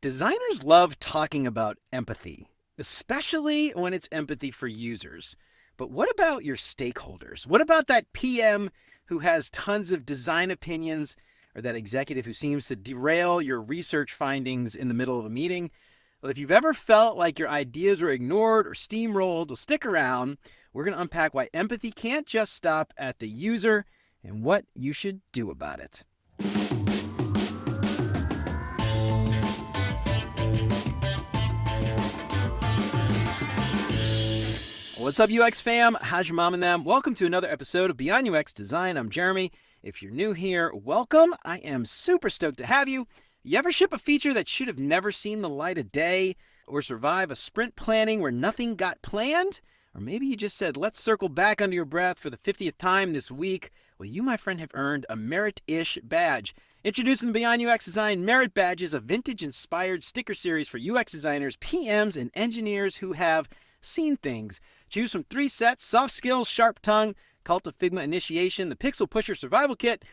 Designers love talking about empathy, especially when it's empathy for users. But what about your stakeholders? What about that PM who has tons of design opinions or that executive who seems to derail your research findings in the middle of a meeting? Well, if you've ever felt like your ideas were ignored or steamrolled, well, stick around. We're going to unpack why empathy can't just stop at the user and what you should do about it. What's up, UX fam? How's your mom and them? Welcome to another episode of Beyond UX Design. I'm Jeremy. If you're new here, welcome. I am super stoked to have you. You ever ship a feature that should have never seen the light of day? Or survive a sprint planning where nothing got planned? Or maybe you just said, let's circle back under your breath for the 50th time this week. Well, you, my friend, have earned a Merit-ish badge. Introducing the Beyond UX Design Merit Badges, a vintage-inspired sticker series for UX designers, PMs, and engineers who have seen things. Choose from 3 sets: soft skills, sharp tongue, Cult of Figma initiation, the Pixel Pusher survival kit,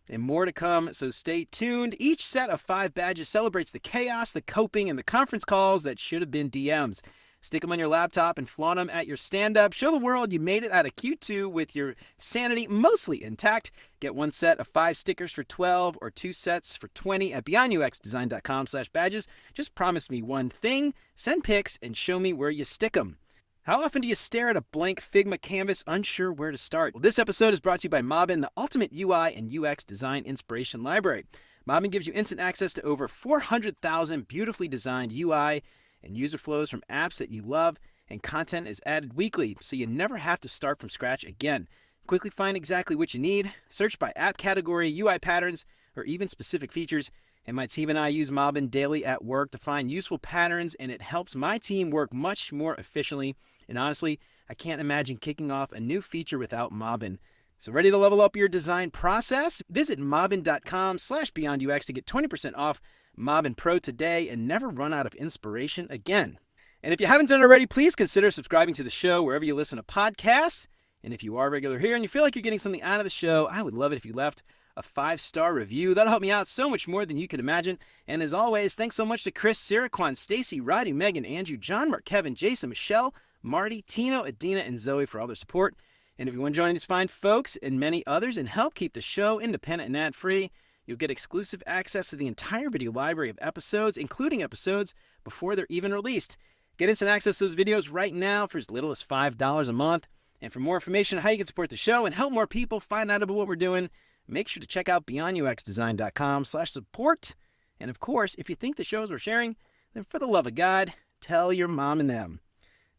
and more to come, so stay tuned. Each set of 5 badges celebrates the chaos, the coping, and the conference calls that should have been DMs. Stick them on your laptop and flaunt them at your stand-up. Show the world you made it out of Q2 with your sanity mostly intact. Get 1 set of 5 stickers for $12 or 2 sets for $20 at beyonduxdesign.com/badges. Just promise me one thing: send pics and show me where you stick them. How often do you stare at a blank Figma canvas unsure where to start? Well, this episode is brought to you by Mobbin, the ultimate UI and UX design inspiration library. Mobbin gives you instant access to over 400,000 beautifully designed UI and user flows from apps that you love, and content is added weekly, so you never have to start from scratch again. Quickly find exactly what you need, search by app category, UI patterns, or even specific features. And my team and I use Mobbin daily at work to find useful patterns, and it helps my team work much more efficiently. And honestly, I can't imagine kicking off a new feature without Mobbin. So ready to level up your design process? Visit mobbin.com/beyondux to get 20% off Mobbin Pro today and never run out of inspiration again. And if you haven't done it already, please consider subscribing to the show wherever you listen to podcasts. And if you are regular here and you feel like you're getting something out of the show, I would love it if you left a 5-star review. That'll help me out so much more than you can imagine. And as always, thanks so much to Chris, Siraquan, Stacy, Roddy, Megan, Andrew, John, Mark, Kevin, Jason, Michelle, Marty, Tino, Adina, and Zoe for all their support. And if you want to join these fine folks and many others and help keep the show independent and ad-free, you'll get exclusive access to the entire video library of episodes, including episodes before they're even released. Get instant access to those videos right now for as little as $5 a month. And for more information on how you can support the show and help more people find out about what we're doing, make sure to check out beyonduxdesign.com/support. And of course, if you think the shows we're sharing, then for the love of God, tell your mom and them.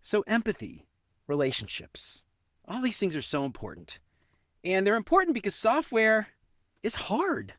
So empathy, relationships, all these things are so important. And they're important because software is hard.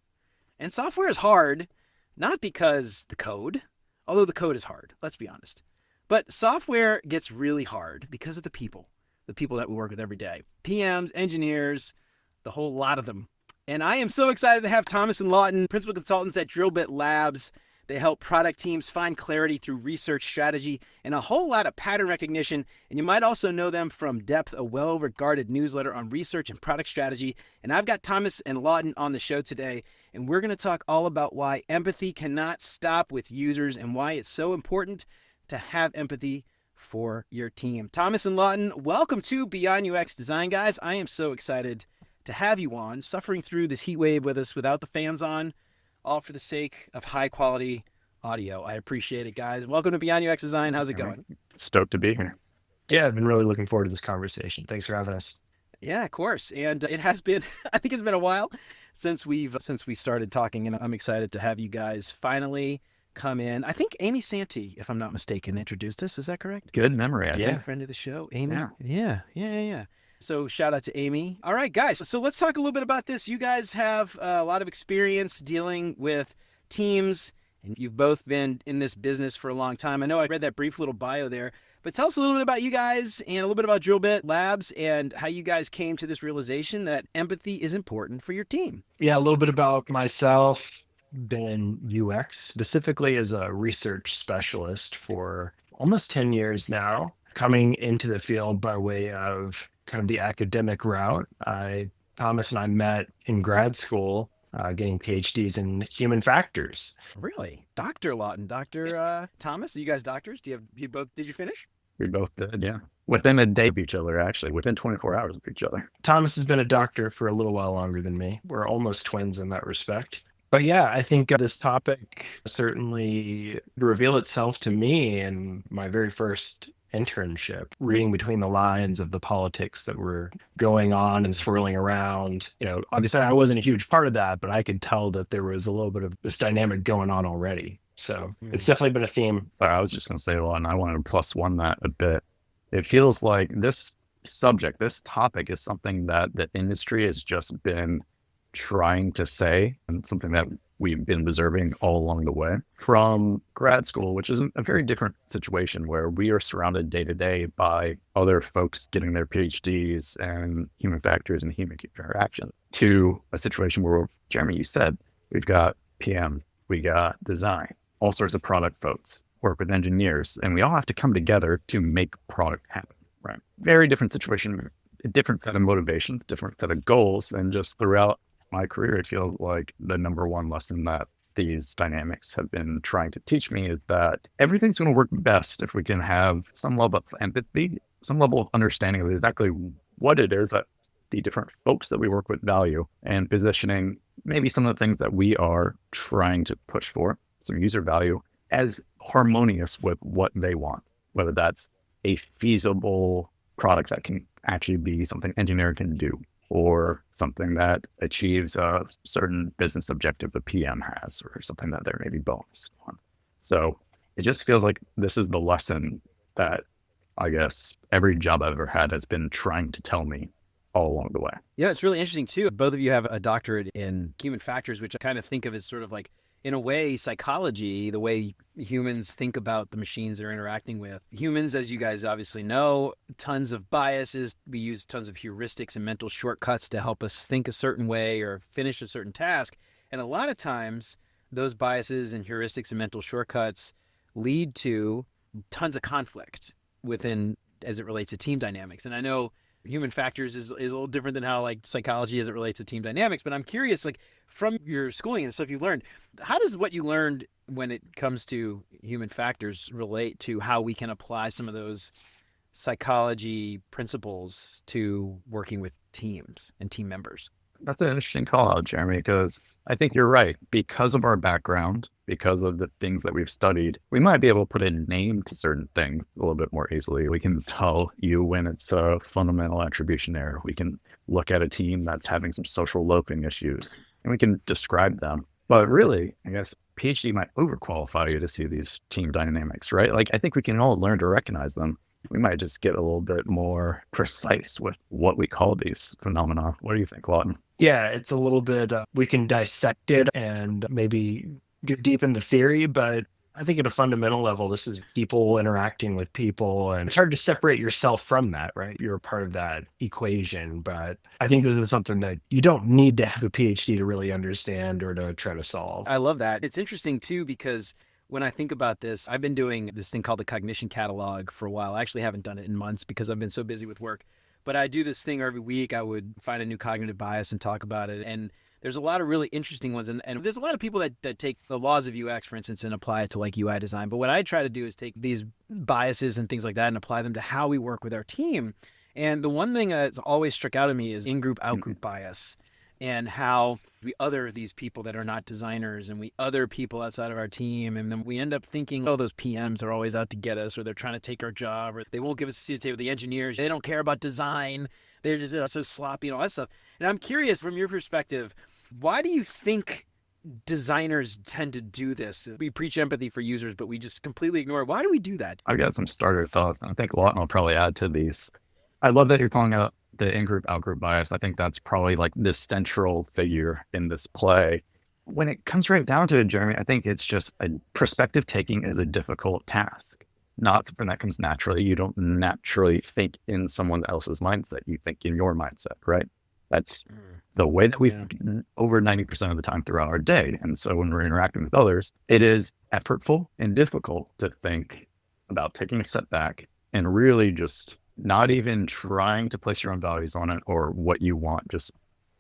And software is hard not because the code, although the code is hard, let's be honest. But software gets really hard because of the people that we work with every day. PMs, engineers, the whole lot of them. And I am so excited to have Thomas and Lawton, principal consultants at Drillbit Labs. They help product teams find clarity through research strategy and a whole lot of pattern recognition. And you might also know them from Depth, a well-regarded newsletter on research and product strategy. And I've got Thomas and Lawton on the show today, and we're going to talk all about why empathy cannot stop with users and why it's so important to have empathy for your team. Thomas and Lawton, welcome to Beyond UX Design, guys. I am so excited to have you on, suffering through this heat wave with us without the fans on, all for the sake of high quality audio. I appreciate it, guys. Welcome to Beyond UX Design. How's it going? Stoked to be here. Yeah, I've been really looking forward to this conversation. Thanks for having us. Yeah, of course. And it has been, I think it's been a while since we started talking, and I'm excited to have you guys finally come in. I think Amy Santee, if I'm not mistaken, introduced us. Is that correct? Good memory. Yeah. Friend of the show, Amy. Yeah. So shout out to Amy. All right, guys. So let's talk a little bit about this. You guys have a lot of experience dealing with teams, and you've both been in this business for a long time. I know I read that brief little bio there, but tell us a little bit about you guys and a little bit about Drillbit Labs and how you guys came to this realization that empathy is important for your team. Yeah, a little bit about myself. Been in UX, specifically as a research specialist for almost 10 years now, coming into the field by way of kind of the academic route. Thomas and I met in grad school getting PhDs in human factors. Really? Dr. Lawton, Dr. Thomas, are you guys doctors? Did you finish? We both did, yeah. Within a day of each other, actually, within 24 hours of each other. Thomas has been a doctor for a little while longer than me. We're almost twins in that respect. But yeah, I think this topic certainly revealed itself to me in my very first internship, reading between the lines of the politics that were going on and swirling around. Obviously I wasn't a huge part of that, but I could tell that there was a little bit of this dynamic going on already. So it's definitely been a theme. Sorry, I was just going to say, well, and I wanted to plus one that a bit. It feels like this subject, this topic is something that the industry has just been trying to say, and something that we've been observing all along the way from grad school, which is a very different situation where we are surrounded day to day by other folks getting their PhDs and human factors and human interaction, to a situation where, Jeremy, you said, we've got PM, we got design, all sorts of product folks, work with engineers, and we all have to come together to make product happen, right? Very different situation, a different set of motivations, different set of goals, and just throughout my career, it feels like the number one lesson that these dynamics have been trying to teach me is that everything's going to work best if we can have some level of empathy, some level of understanding of exactly what it is that the different folks that we work with value, and positioning maybe some of the things that we are trying to push for, some user value, as harmonious with what they want, whether that's a feasible product that can actually be something engineer can do, or something that achieves a certain business objective the PM has, or something that they're maybe bonus on. So it just feels like this is the lesson that I guess every job I've ever had has been trying to tell me all along the way. Yeah, it's really interesting too. Both of you have a doctorate in human factors, which I kind of think of as sort of like, in a way, psychology, the way humans think about the machines they're interacting with. Humans, as you guys obviously know, tons of biases. We use tons of heuristics and mental shortcuts to help us think a certain way or finish a certain task. And a lot of times, those biases and heuristics and mental shortcuts lead to tons of conflict within, as it relates to team dynamics. And I know human factors is a little different than how like psychology as it relates to team dynamics, but I'm curious, like from your schooling and stuff you learned, how does what you learned when it comes to human factors relate to how we can apply some of those psychology principles to working with teams and team members? That's an interesting call out, Jeremy, because I think you're right. Because of our background, because of the things that we've studied, we might be able to put a name to certain things a little bit more easily. We can tell you when it's a fundamental attribution error. We can look at a team that's having some social loafing issues, and we can describe them. But really, I guess PhD might overqualify you to see these team dynamics, right? Like, I think we can all learn to recognize them. We might just get a little bit more precise with what we call these phenomena. What do you think, Lawton? Yeah, it's a little bit, we can dissect it and maybe get deep in the theory, but I think at a fundamental level, this is people interacting with people, and it's hard to separate yourself from that, right? You're a part of that equation, but I think this is something that you don't need to have a PhD to really understand or to try to solve. I love that. It's interesting too, because when I think about this, I've been doing this thing called the cognition catalog for a while. I actually haven't done it in months because I've been so busy with work. But I do this thing every week. I would find a new cognitive bias and talk about it. And there's a lot of really interesting ones. And there's a lot of people that take the laws of UX, for instance, and apply it to like UI design. But what I try to do is take these biases and things like that and apply them to how we work with our team. And the one thing that's always struck out at me is in-group, out-group bias, and how we other these people that are not designers, and we other people outside of our team. And then we end up thinking, oh, those PMs are always out to get us, or they're trying to take our job, or they won't give us a seat at the table. The engineers, they don't care about design. They're just so sloppy and all that stuff. And I'm curious, from your perspective, why do you think designers tend to do this? We preach empathy for users, but we just completely ignore it. Why do we do that? I've got some starter thoughts. I think Lawton will probably add to these. I love that you're calling out the in-group, out-group bias. I think that's probably like the central figure in this play. When it comes right down to it, Jeremy, I think it's just a perspective taking is a difficult task. Not something that comes naturally. You don't naturally think in someone else's mindset. You think in your mindset, right? That's the way that we've over 90% of the time throughout our day. And so when we're interacting with others, it is effortful and difficult to think about taking a step back and really just not even trying to place your own values on it or what you want, just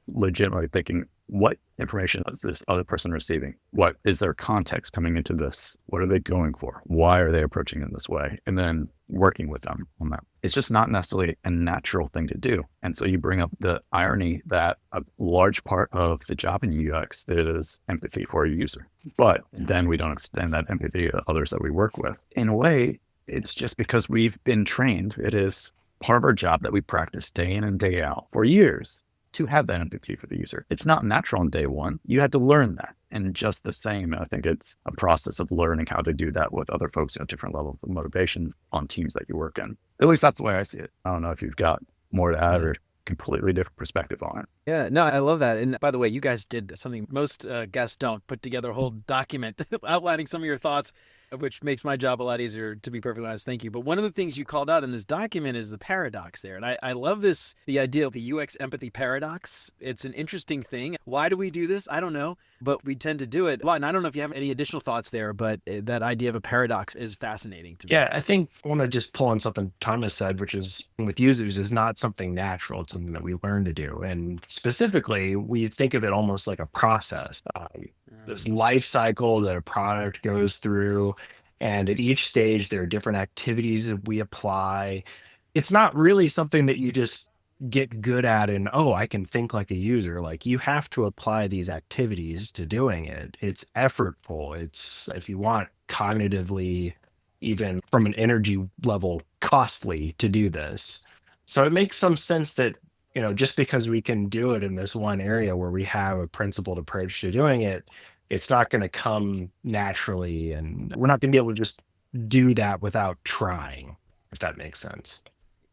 legitimately thinking, what information is this other person receiving? What is their context coming into this? What are they going for? Why are they approaching it this way? And then working with them on that. It's just not necessarily a natural thing to do. And so you bring up the irony that a large part of the job in UX is empathy for a user. But then we don't extend that empathy to others that we work with. In a way, it's just because we've been trained. It is part of our job that we practice day in and day out for years to have that empathy for the user. It's not natural on day one. You had to learn that. And just the same, I think it's a process of learning how to do that with other folks at different levels of motivation on teams that you work in. At least that's the way I see it. I don't know if you've got more to add or completely different perspective on it. Yeah, no, I love that. And by the way, you guys did something most guests don't, put together a whole document outlining some of your thoughts, which makes my job a lot easier, to be perfectly honest. Thank you. But one of the things you called out in this document is the paradox there. And I love this, the idea of the UX empathy paradox. It's an interesting thing. Why do we do this? I don't know, but we tend to do it a lot. And I don't know if you have any additional thoughts there, but that idea of a paradox is fascinating to me. Yeah, I think I want to just pull on something Thomas said, which is with users is not something natural. It's something that we learn to do. And specifically, we think of it almost like a process. This life cycle that a product goes through. And at each stage, there are different activities that we apply. It's not really something that you just get good at and, oh, I can think like a user. Like you have to apply these activities to doing it. It's effortful. It's, if you want, cognitively, even from an energy level, costly to do this. So it makes some sense that, just because we can do it in this one area where we have a principled approach to doing it, it's not going to come naturally, and we're not going to be able to just do that without trying, if that makes sense.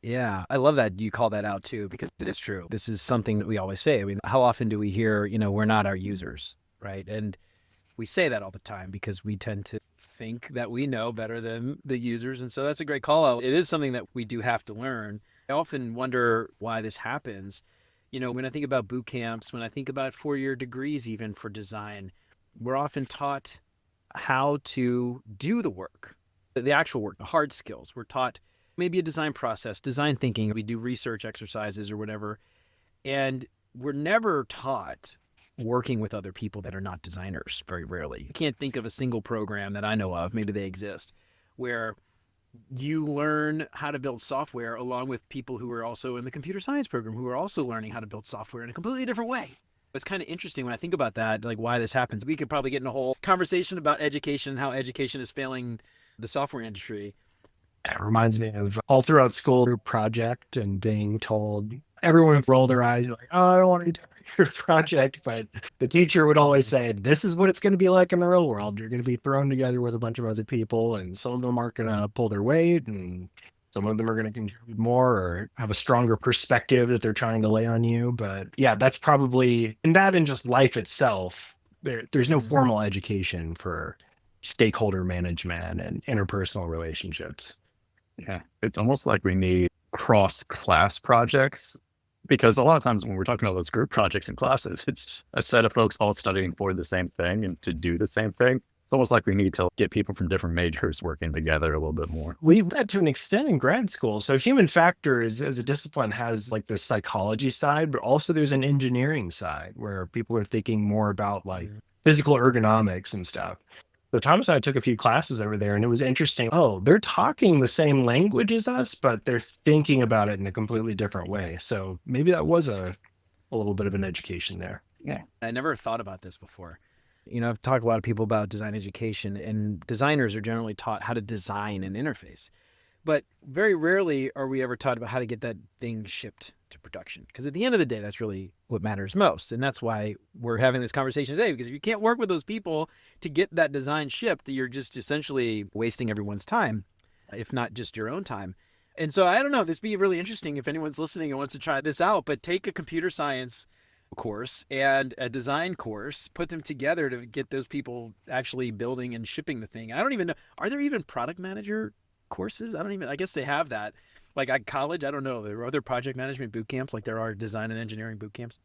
Yeah, I love that you call that out too, because it is true. This is something that we always say. I mean, how often do we hear, we're not our users, right? And we say that all the time because we tend to think that we know better than the users. And so that's a great call out. It is something that we do have to learn. I often wonder why this happens. When I think about boot camps, when I think about 4-year degrees, even for design, we're often taught how to do the work, the actual work, the hard skills. We're taught maybe a design process, design thinking. We do research exercises or whatever. And we're never taught working with other people that are not designers, very rarely. I can't think of a single program that I know of, maybe they exist, where you learn how to build software along with people who are also in the computer science program, who are also learning how to build software in a completely different way. It's kind of interesting when I think about that, like why this happens. We could probably get in a whole conversation about education and how education is failing the software industry. It reminds me of all throughout school group project and being told, everyone would roll their eyes like, oh, I don't want to do your project. But the teacher would always say, this is what it's going to be like in the real world. You're going to be thrown together with a bunch of other people, and some of them aren't going to pull their weight, and some of them are going to contribute more or have a stronger perspective that they're trying to lay on you. But yeah, that's probably, and that in just life itself, there's no formal education for stakeholder management and interpersonal relationships. Yeah, it's almost like we need cross-class projects, because a lot of times when we're talking about those group projects in classes, it's a set of folks all studying for the same thing and to do the same thing. It's almost like we need to get people from different majors working together a little bit more. We did that to an extent in grad school. So human factors as a discipline has like the psychology side, but also there's an engineering side where people are thinking more about like physical ergonomics and stuff. So Thomas and I took a few classes over there, and it was interesting. Oh, they're talking the same language as us, but they're thinking about it in a completely different way. So maybe that was a little bit of an education there. Yeah. I never thought about this before. I've talked to a lot of people about design education, and designers are generally taught how to design an interface. But very rarely are we ever taught about how to get that thing shipped to production. Because at the end of the day, that's really what matters most. And that's why we're having this conversation today, because if you can't work with those people to get that design shipped, you're just essentially wasting everyone's time, if not just your own time. And so I don't know, this would be really interesting if anyone's listening and wants to try this out, but take a computer science course and a design course, put them together to get those people actually building and shipping the thing. I don't even know, are there even product manager courses? I guess they have that. Like at college, I don't know. There are other project management boot camps like there are design and engineering boot camps.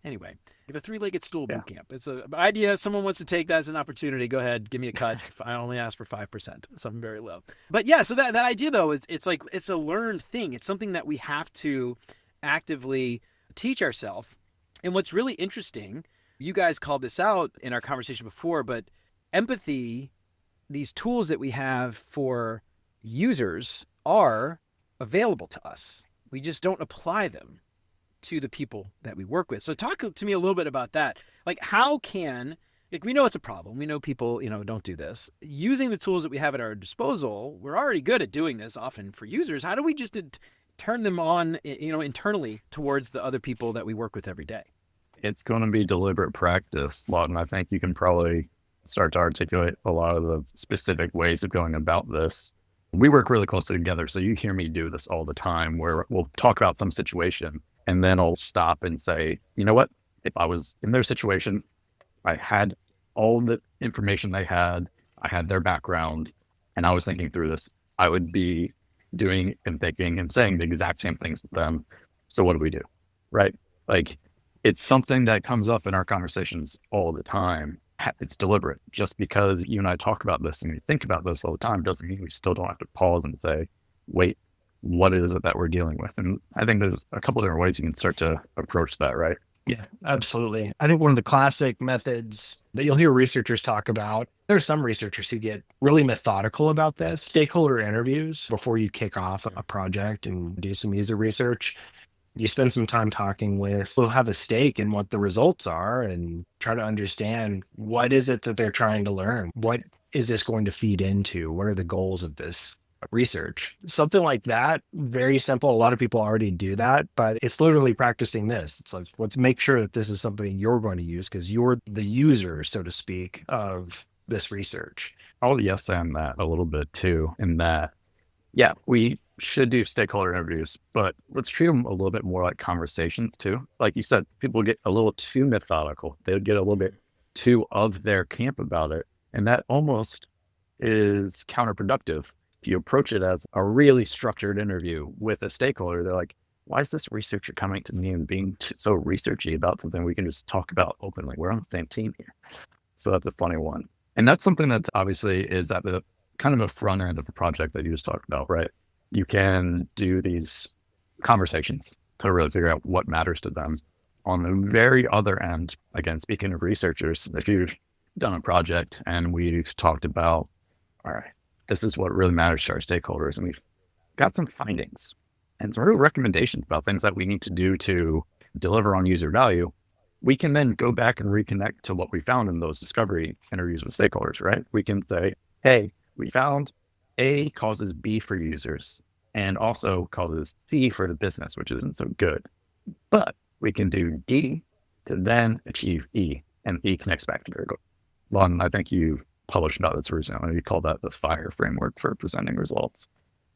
Anyway, the three-legged stool boot camp. It's an idea. Someone wants to take that as an opportunity. Go ahead, give me a cut. I only ask for 5%, something very low. But yeah, so that idea though, it's like, it's a learned thing. It's something that we have to actively teach ourselves. And what's really interesting You guys called this out in our conversation before, but empathy, these tools that we have for users are available to us. We just don't apply them to the people that we work with. So talk to me a little bit about that. Like how can, like we know it's a problem. We know people, don't do this. Using the tools that we have at our disposal, we're already good at doing this often for users. How do we just turn them on, internally towards the other people that we work with every day? It's going to be deliberate practice, Lawton. I think you can probably start to articulate a lot of the specific ways of going about this. We work really closely together. So you hear me do this all the time where we'll talk about some situation and then I'll stop and say, you know what? If I was in their situation, I had all the information they had, I had their background, and I was thinking through this, I would be doing and thinking and saying the exact same things to them. So what do we do? Right? Like it's something that comes up in our conversations all the time. It's deliberate. Just because you and I talk about this and we think about this all the time doesn't mean we still don't have to pause and say, wait, what is it that we're dealing with? And I think there's a couple different ways you can start to approach that, right? Yeah, absolutely. I think one of the classic methods that you'll hear researchers talk about, there's some researchers who get really methodical about this. Stakeholder interviews before you kick off a project and do some user research. You spend some time talking with, who'll have a stake in what the results are and try to understand what is it that they're trying to learn? What is this going to feed into? What are the goals of this research? Something like that, very simple. A lot of people already do that, but it's literally practicing this. It's like, let's make sure that this is something you're going to use because you're the user, so to speak, of this research. I'll yes and that a little bit too, in that, yeah, we should do stakeholder interviews, but let's treat them a little bit more like conversations too. Like you said, people get a little too methodical. They get a little bit too of their camp about it. And that almost is counterproductive. If you approach it as a really structured interview with a stakeholder, they're like, why is this researcher coming to me and being so researchy about something we can just talk about openly? We're on the same team here. So that's a funny one. And that's something that obviously is at the kind of a front end of the project that you just talked about, right? You can do these conversations to really figure out what matters to them. On the very other end, again, speaking of researchers, if you've done a project and we've talked about, all right, this is what really matters to our stakeholders, and we've got some findings and some real recommendations about things that we need to do to deliver on user value, we can then go back and reconnect to what we found in those discovery interviews with stakeholders, right? We can say, hey, we found A causes B for users and also causes C for the business, which isn't so good. But we can do D to then achieve E, and E connects back to their goal. Lawton, I think you published about this recently. You call that the FIRE framework for presenting results.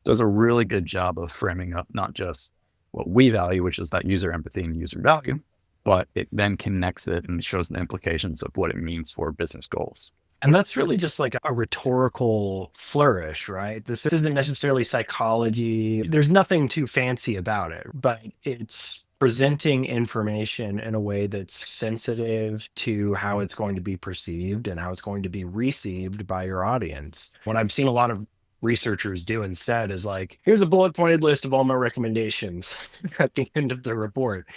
Does a really good job of framing up not just what we value, which is that user empathy and user value, but it then connects it and shows the implications of what it means for business goals. And that's really just like a rhetorical flourish, right? This isn't necessarily psychology. There's nothing too fancy about it, but it's presenting information in a way that's sensitive to how it's going to be perceived and how it's going to be received by your audience. What I've seen a lot of researchers do instead is like, here's a bullet pointed list of all my recommendations at the end of the report.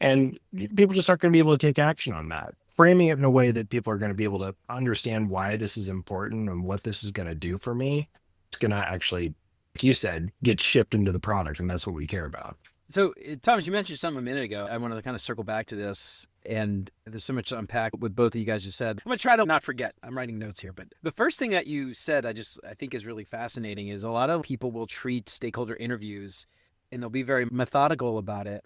And people just aren't going to be able to take action on that. Framing it in a way that people are going to be able to understand why this is important and what this is going to do for me, it's going to actually, like you said, get shipped into the product. And that's what we care about. So, Thomas, you mentioned something a minute ago. I want to kind of circle back to this, and there's so much to unpack what both of you guys just said. I'm going to try to not forget. I'm writing notes here, but the first thing that you said, I think is really fascinating is a lot of people will treat stakeholder interviews and they'll be very methodical about it,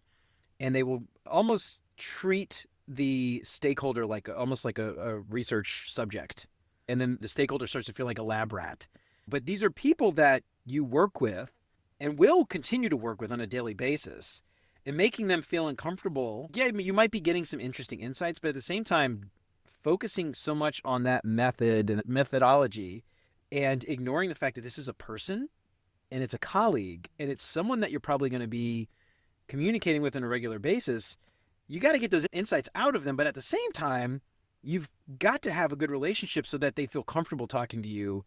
and they will almost treat the stakeholder like almost like a research subject. And then the stakeholder starts to feel like a lab rat. But these are people that you work with and will continue to work with on a daily basis, and making them feel uncomfortable. Yeah, you might be getting some interesting insights, but at the same time, focusing so much on that method and methodology and ignoring the fact that this is a person and it's a colleague and it's someone that you're probably going to be communicating with on a regular basis. You got to get those insights out of them, but at the same time, you've got to have a good relationship so that they feel comfortable talking to you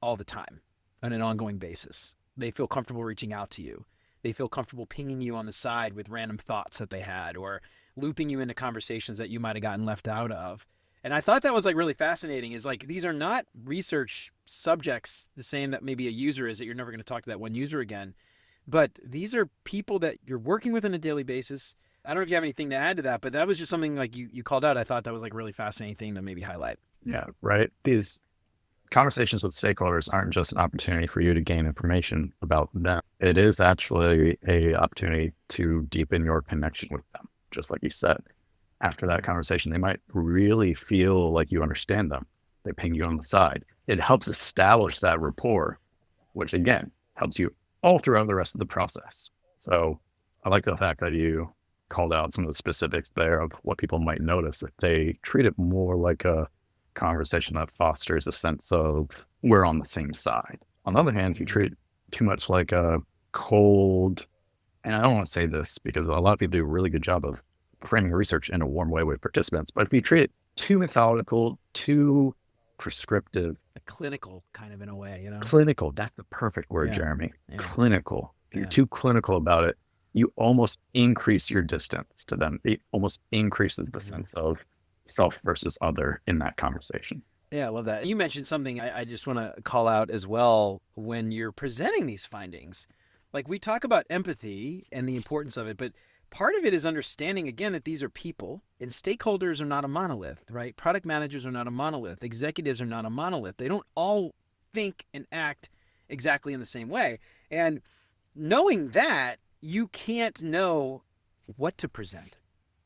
all the time on an ongoing basis. They feel comfortable reaching out to you. They feel comfortable pinging you on the side with random thoughts that they had, or looping you into conversations that you might have gotten left out of. And I thought that was like really fascinating, is like, these are not research subjects the same that maybe a user is, that you're never going to talk to that one user again. But these are people that you're working with on a daily basis. I don't know if you have anything to add to that, but that was just something like you called out. I thought that was like a really fascinating thing to maybe highlight. Yeah, right. These conversations with stakeholders aren't just an opportunity for you to gain information about them. It is actually a opportunity to deepen your connection with them. Just like you said, after that conversation, they might really feel like you understand them. They ping you on the side. It helps establish that rapport, which again, helps you all throughout the rest of the process. So I like the fact that you called out some of the specifics there of what people might notice if they treat it more like a conversation that fosters a sense of we're on the same side. On the other hand, if you treat it too much like a cold, and I don't want to say this because a lot of people do a really good job of framing research in a warm way with participants, but if you treat it too methodical, too prescriptive, Clinical kind of in a way, you know? clinical, that's the perfect word, Yeah. Jeremy. Yeah. Clinical. If you're Yeah. too clinical about it, you almost increase your distance to them. It almost increases the sense of self versus other in that conversation. Yeah, I love that. You mentioned something I just want to call out as well when you're presenting these findings. Like, we talk about empathy and the importance of it, but part of it is understanding, again, that these are people, and stakeholders are not a monolith, right? Product managers are not a monolith. Executives are not a monolith. They don't all think and act exactly in the same way. And knowing that, you can't know what to present,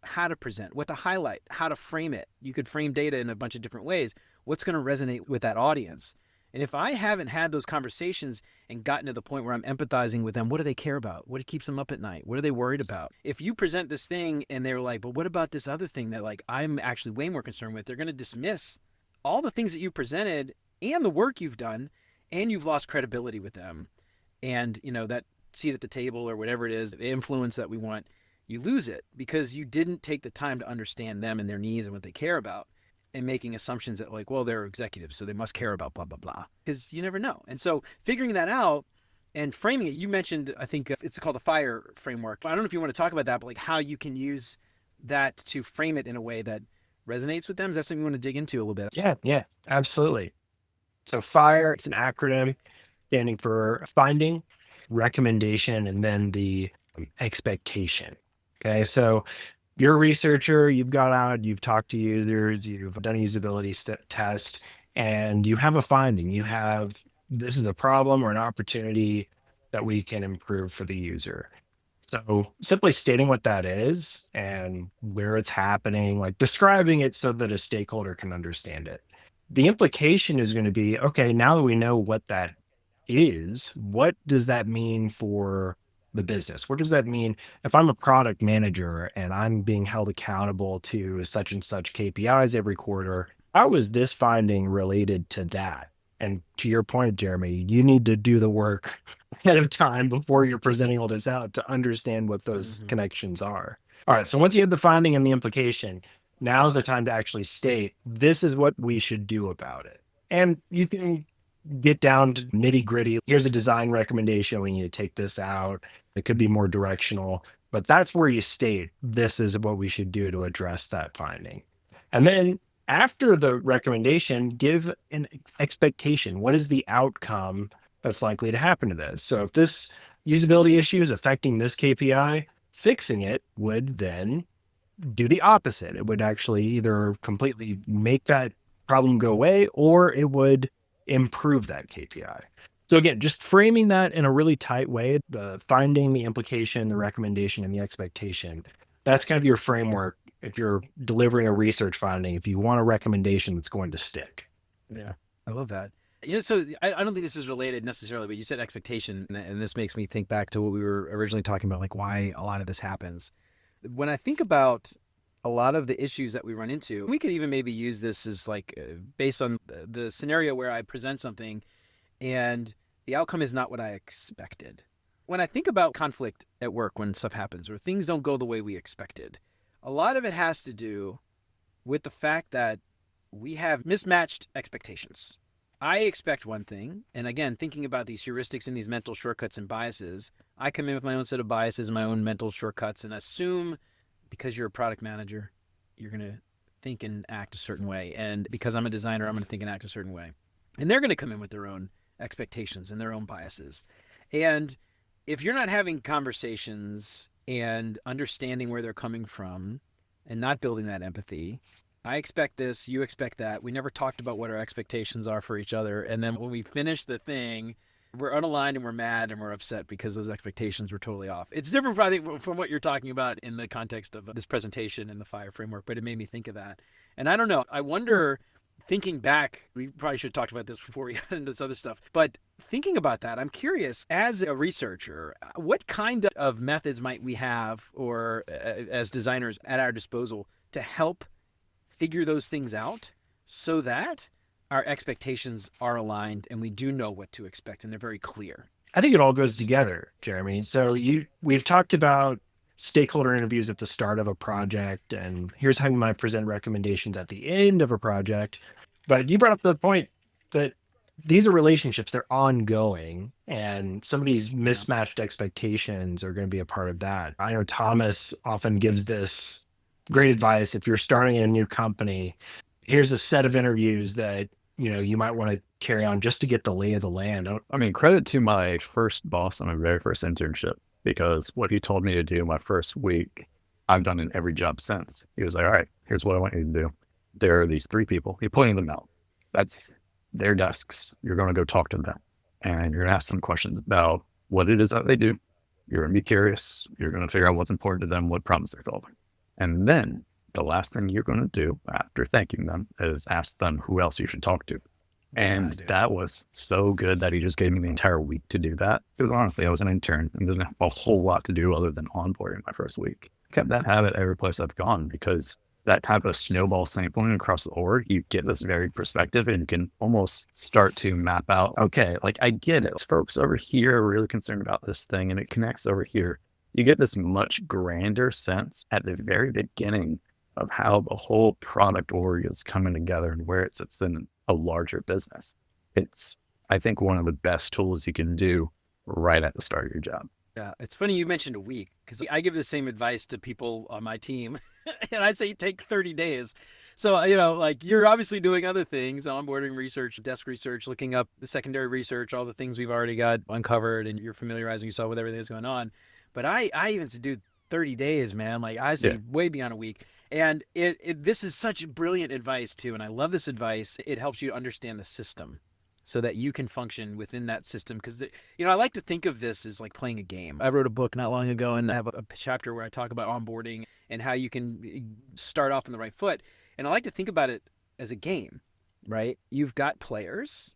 how to present, what to highlight, how to frame it. You could frame data in a bunch of different ways. What's going to resonate with that audience? And if I haven't had those conversations and gotten to the point where I'm empathizing with them, what do they care about? What keeps them up at night? What are they worried about? If you present this thing and they're like, but what about this other thing that like I'm actually way more concerned with? They're going to dismiss all the things that you presented and the work you've done, and you've lost credibility with them. And, you know, that seat at the table or whatever it is, the influence that we want, you lose it because you didn't take the time to understand them and their needs and what they care about, and making assumptions that like, well, they're executives, so they must care about blah, blah, blah, because you never know. And so figuring that out and framing it, you mentioned, I think it's called the FIRE framework. I don't know if you want to talk about that, but like how you can use that to frame it in a way that resonates with them. Is that something you want to dig into a little bit? Yeah, absolutely. So FIRE, it's an acronym standing for finding, recommendation, and then the expectation. Okay, so you're a researcher, you've gone out, you've talked to users, you've done a usability test, and you have a finding. You have, this is a problem or an opportunity that we can improve for the user. So simply stating what that is and where it's happening, like describing it so that a stakeholder can understand it. The implication is going to be, okay, now that we know what that is, what does that mean for the business? What does that mean if I'm a product manager and I'm being held accountable to such and such KPIs every quarter? How is this finding related to that? And to your point, Jeremy, you need to do the work ahead of time before you're presenting all this out to understand what those connections are. All right. So once you have the finding and the implication, now's the time to actually state, this is what we should do about it. And you can get down to nitty gritty. Here's a design recommendation. We need to take this out. It could be more directional, but that's where you state, this is what we should do to address that finding. And then after the recommendation, give an expectation. What is the outcome that's likely to happen to this? So if this usability issue is affecting this KPI, fixing it would then do the opposite. It would actually either completely make that problem go away, or it would improve that KPI. So again, just framing that in a really tight way, the finding, the implication, the recommendation, and the expectation, that's kind of your framework if you're delivering a research finding, if you want a recommendation that's going to stick. Yeah, I love that. You know, so I don't think this is related necessarily, but you said expectation, and this makes me think back to what we were originally talking about, like why a lot of this happens. When I think about a lot of the issues that we run into, we could even maybe use this as like based on the scenario where I present something and the outcome is not what I expected. When I think about conflict at work, when stuff happens or things don't go the way we expected, a lot of it has to do with the fact that we have mismatched expectations. I expect one thing, and again, thinking about these heuristics and these mental shortcuts and biases, I come in with my own set of biases, my own mental shortcuts, and assume because you're a product manager, you're going to think and act a certain way. And because I'm a designer, I'm going to think and act a certain way. And they're going to come in with their own expectations and their own biases. And if you're not having conversations and understanding where they're coming from and not building that empathy, I expect this, you expect that. We never talked about what our expectations are for each other. And then when we finish the thing, we're unaligned and we're mad and we're upset because those expectations were totally off. It's different, I think, from what you're talking about in the context of this presentation and the FIRE framework, but it made me think of that. And I don't know, I wonder, thinking back, we probably should have talked about this before we got into this other stuff, but thinking about that, I'm curious, as a researcher, what kind of methods might we have, or as designers at our disposal, to help figure those things out so that our expectations are aligned and we do know what to expect and they're very clear? I think it all goes together, Jeremy. So we've talked about stakeholder interviews at the start of a project, and here's how you might present recommendations at the end of a project. But you brought up the point that these are relationships, they're ongoing, and somebody's mismatched expectations are going to be a part of that. I know Thomas often gives this great advice. If you're starting in a new company, here's a set of interviews that you might want to carry on just to get the lay of the land. I mean, credit to my first boss on my very first internship, because what he told me to do my first week, I've done in every job since. He was like, all right, here's what I want you to do. There are these 3 people. He pointed them out. That's their desks. You're going to go talk to them. And you're going to ask them questions about what it is that they do. You're going to be curious. You're going to figure out what's important to them, what problems they're solving. And then the last thing you're going to do after thanking them is ask them who else you should talk to. And that was so good that he just gave me the entire week to do that. Because honestly, I was an intern and didn't have a whole lot to do other than onboarding my first week. I kept that habit every place I've gone, because that type of snowball sampling across the org, you get this varied perspective and you can almost start to map out, okay, like I get it. Folks over here are really concerned about this thing and it connects over here. You get this much grander sense at the very beginning of how the whole product org is coming together and where it sits in a larger business. It's, I think, one of the best tools you can do right at the start of your job. Yeah, it's funny you mentioned a week, because I give the same advice to people on my team, and I say take 30 days. So, like, you're obviously doing other things, onboarding research, desk research, looking up the secondary research, all the things we've already got uncovered, and you're familiarizing yourself with everything that's going on. But I even to do 30 days, man. Like, I say way beyond a week. And this is such brilliant advice too. And I love this advice. It helps you understand the system so that you can function within that system. Because, I like to think of this as like playing a game. I wrote a book not long ago, and I have a chapter where I talk about onboarding and how you can start off on the right foot. And I like to think about it as a game, right? You've got players,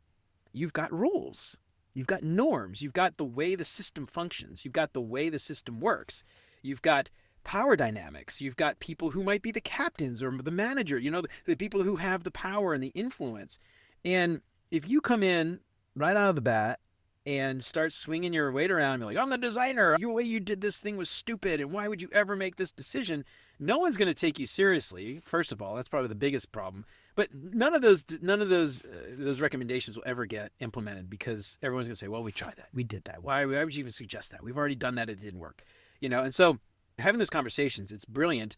you've got rules, you've got norms, you've got the way the system functions, you've got the way the system works, you've got power dynamics, you've got people who might be the captains or the manager, the people who have the power and the influence. And if you come in right out of the bat and start swinging your weight around, you're like, I'm the designer, the way you did this thing was stupid, and why would you ever make this decision? No one's going to take you seriously. First of all, that's probably the biggest problem. But none of those recommendations will ever get implemented, because everyone's going to say, well, we tried that, we did that, why would you even suggest that? We've already done that, it didn't work. And so having those conversations, it's brilliant.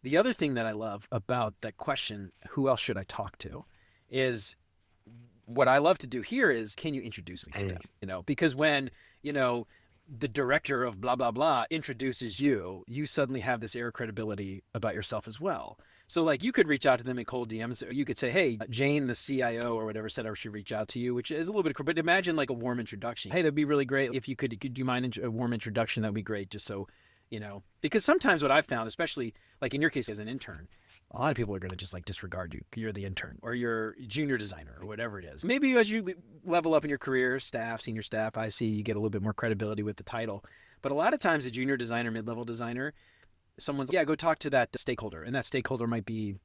The other thing that I love about that question, who else should I talk to, is what I love to do here is, can you introduce me to them? Because when, the director of blah, blah, blah introduces you, you suddenly have this air of credibility about yourself as well. So like, you could reach out to them in cold DMs. You could say, hey, Jane, the CIO or whatever, said I should reach out to you, which is a little bit, but imagine like a warm introduction. Hey, that'd be really great. If you could you mind a warm introduction? That'd be great. Just so, because sometimes what I've found, especially like in your case as an intern, a lot of people are going to just like disregard you. You're the intern or you're junior designer or whatever it is. Maybe as you level up in your career, senior staff, I see you get a little bit more credibility with the title. But a lot of times a junior designer, mid-level designer, someone's, go talk to that stakeholder. And that stakeholder might be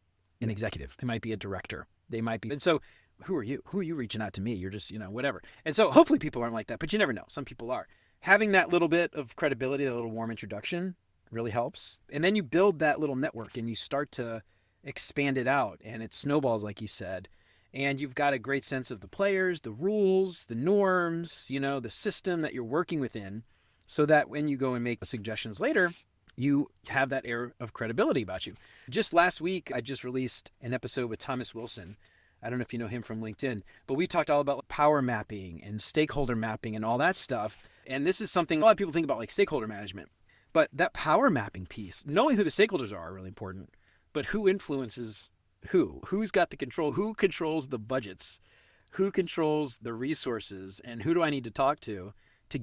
an executive. They might be a director. They might be. And so who are you? Who are you reaching out to me? You're just, whatever. And so hopefully people aren't like that, but you never know. Some people are. Having that little bit of credibility, that little warm introduction really helps. And then you build that little network and you start to expand it out, and it snowballs, like you said. And you've got a great sense of the players, the rules, the norms, the system that you're working within, so that when you go and make the suggestions later, you have that air of credibility about you. Just last week, I just released an episode with Thomas Wilson. I don't know if you know him from LinkedIn, but we talked all about power mapping and stakeholder mapping and all that stuff. And this is something a lot of people think about, like stakeholder management. But that power mapping piece, knowing who the stakeholders are really important, but who influences who? Who's got the control? Who controls the budgets? Who controls the resources? And who do I need to talk to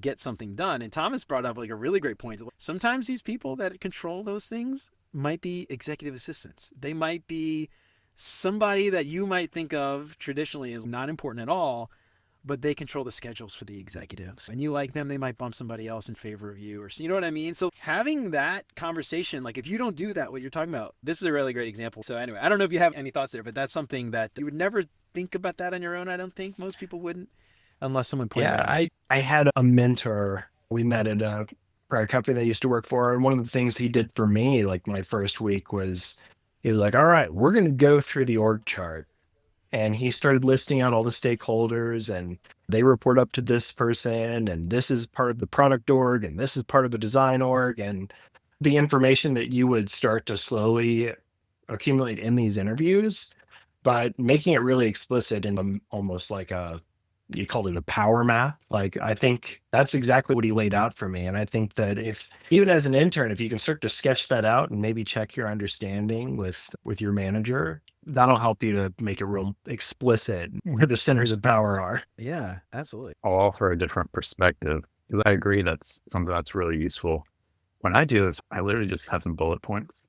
get something done? And Thomas brought up like a really great point. Sometimes these people that control those things might be executive assistants. They might be somebody that you might think of traditionally as not important at all, but they control the schedules for the executives. And you like them, they might bump somebody else in favor of you, or you know what I mean? So having that conversation, like if you don't do that, what you're talking about, this is a really great example. So anyway, I don't know if you have any thoughts there, but that's something that you would never think about that on your own. I don't think most people wouldn't, unless someone pointed it out. I had a mentor. We met at a prior company that I used to work for. And one of the things he did for me, like my first week, was he was like, all right, we're going to go through the org chart. And he started listing out all the stakeholders, and they report up to this person, and this is part of the product org, and this is part of the design org. And the information that you would start to slowly accumulate in these interviews, but making it really explicit in almost like you called it a power map. Like, I think that's exactly what he laid out for me. And I think that if, even as an intern, if you can start to sketch that out and maybe check your understanding with your manager, that'll help you to make it real explicit where the centers of power are. Yeah, absolutely. I'll offer a different perspective, because I agree that's something that's really useful. When I do this, I literally just have some bullet points,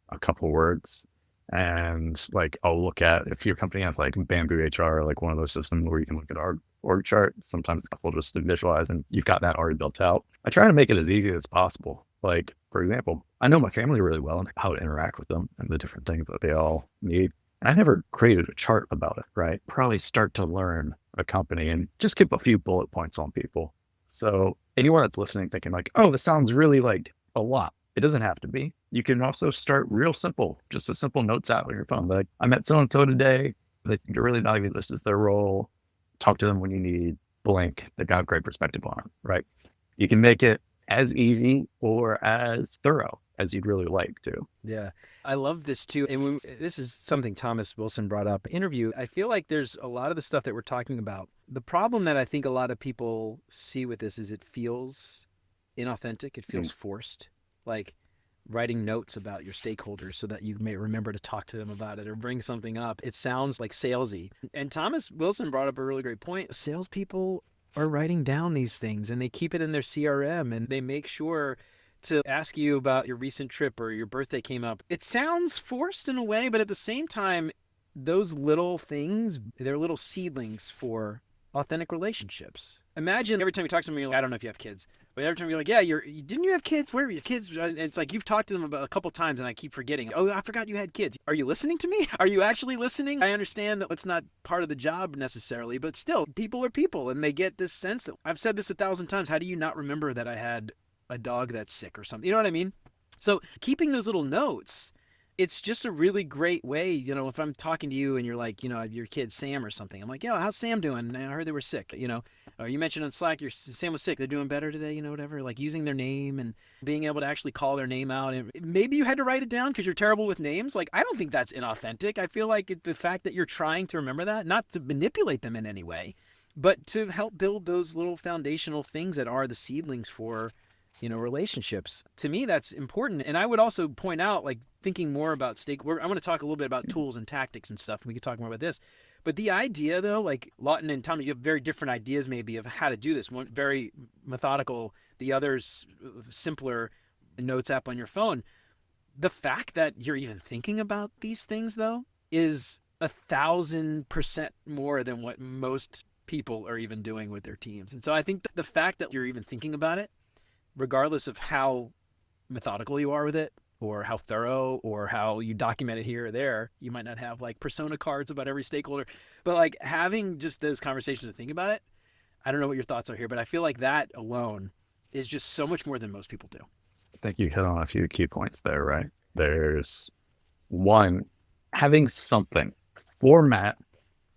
a couple words, and like I'll look at, if your company has like Bamboo HR, like one of those systems where you can look at our org chart, sometimes it's helpful just to visualize and you've got that already built out. I try to make it as easy as possible. Like, for example, I know my family really well and how to interact with them and the different things that they all need. I never created a chart about it, right? Probably start to learn a company and just keep a few bullet points on people. So anyone that's listening thinking like, oh, this sounds really like a lot. It doesn't have to be. You can also start real simple, just a simple notes app on your phone. Like, I met so-and-so today. They think you're really valuable. This is their role. Talk to them when you need blank. They got great perspective on it, right? You can make it as easy or as thorough as you'd really like to. Yeah, I love this too. And this is something Thomas Wilson brought up in interview. I feel like there's a lot of the stuff that we're talking about. The problem that I think a lot of people see with this is it feels inauthentic. It feels forced. Like writing notes about your stakeholders so that you may remember to talk to them about it or bring something up. It sounds like salesy. And Thomas Wilson brought up a really great point. Salespeople are writing down these things and they keep it in their CRM and they make sure to ask you about your recent trip or your birthday came up. It sounds forced in a way, but at the same time, those little things, they're little seedlings for authentic relationships. Imagine every time you talk to somebody, I don't know if you have kids, but every time you're like, yeah, didn't you have kids? Where are your kids? And it's like you've talked to them about a couple times and I keep forgetting. Oh, I forgot you had kids. Are you listening to me? Are you actually listening? I understand that it's not part of the job necessarily, but still, people are people and they get this sense that I've said this 1,000 times. How do you not remember that I had a dog that's sick or something? You know what I mean? So keeping those little notes, it's just a really great way. You know, if I'm talking to you and you're like, you know, your kid Sam or something, I'm like, yo, how's Sam doing? And I heard they were sick, you know, or you mentioned on Slack, Sam was sick. They're doing better today, you know, whatever, like using their name and being able to actually call their name out. And maybe you had to write it down because you're terrible with names. Like, I don't think that's inauthentic. I feel like the fact that you're trying to remember that, not to manipulate them in any way, but to help build those little foundational things that are the seedlings for, you know, relationships. To me, that's important. And I would also point out, like, thinking more about I want to talk a little bit about tools and tactics and stuff, and we can talk more about this. But the idea, though, like Lawton and Tommy, you have very different ideas maybe of how to do this. One very methodical, the other's simpler notes app on your phone. The fact that you're even thinking about these things, though, is 1,000% more than what most people are even doing with their teams. And so I think the fact that you're even thinking about it, regardless of how methodical you are with it or how thorough or how you document it here or there, you might not have like persona cards about every stakeholder, but like having just those conversations to think about it. I don't know what your thoughts are here, but I feel like that alone is just so much more than most people do. I think you hit on a few key points there, right? There's one, having something. Format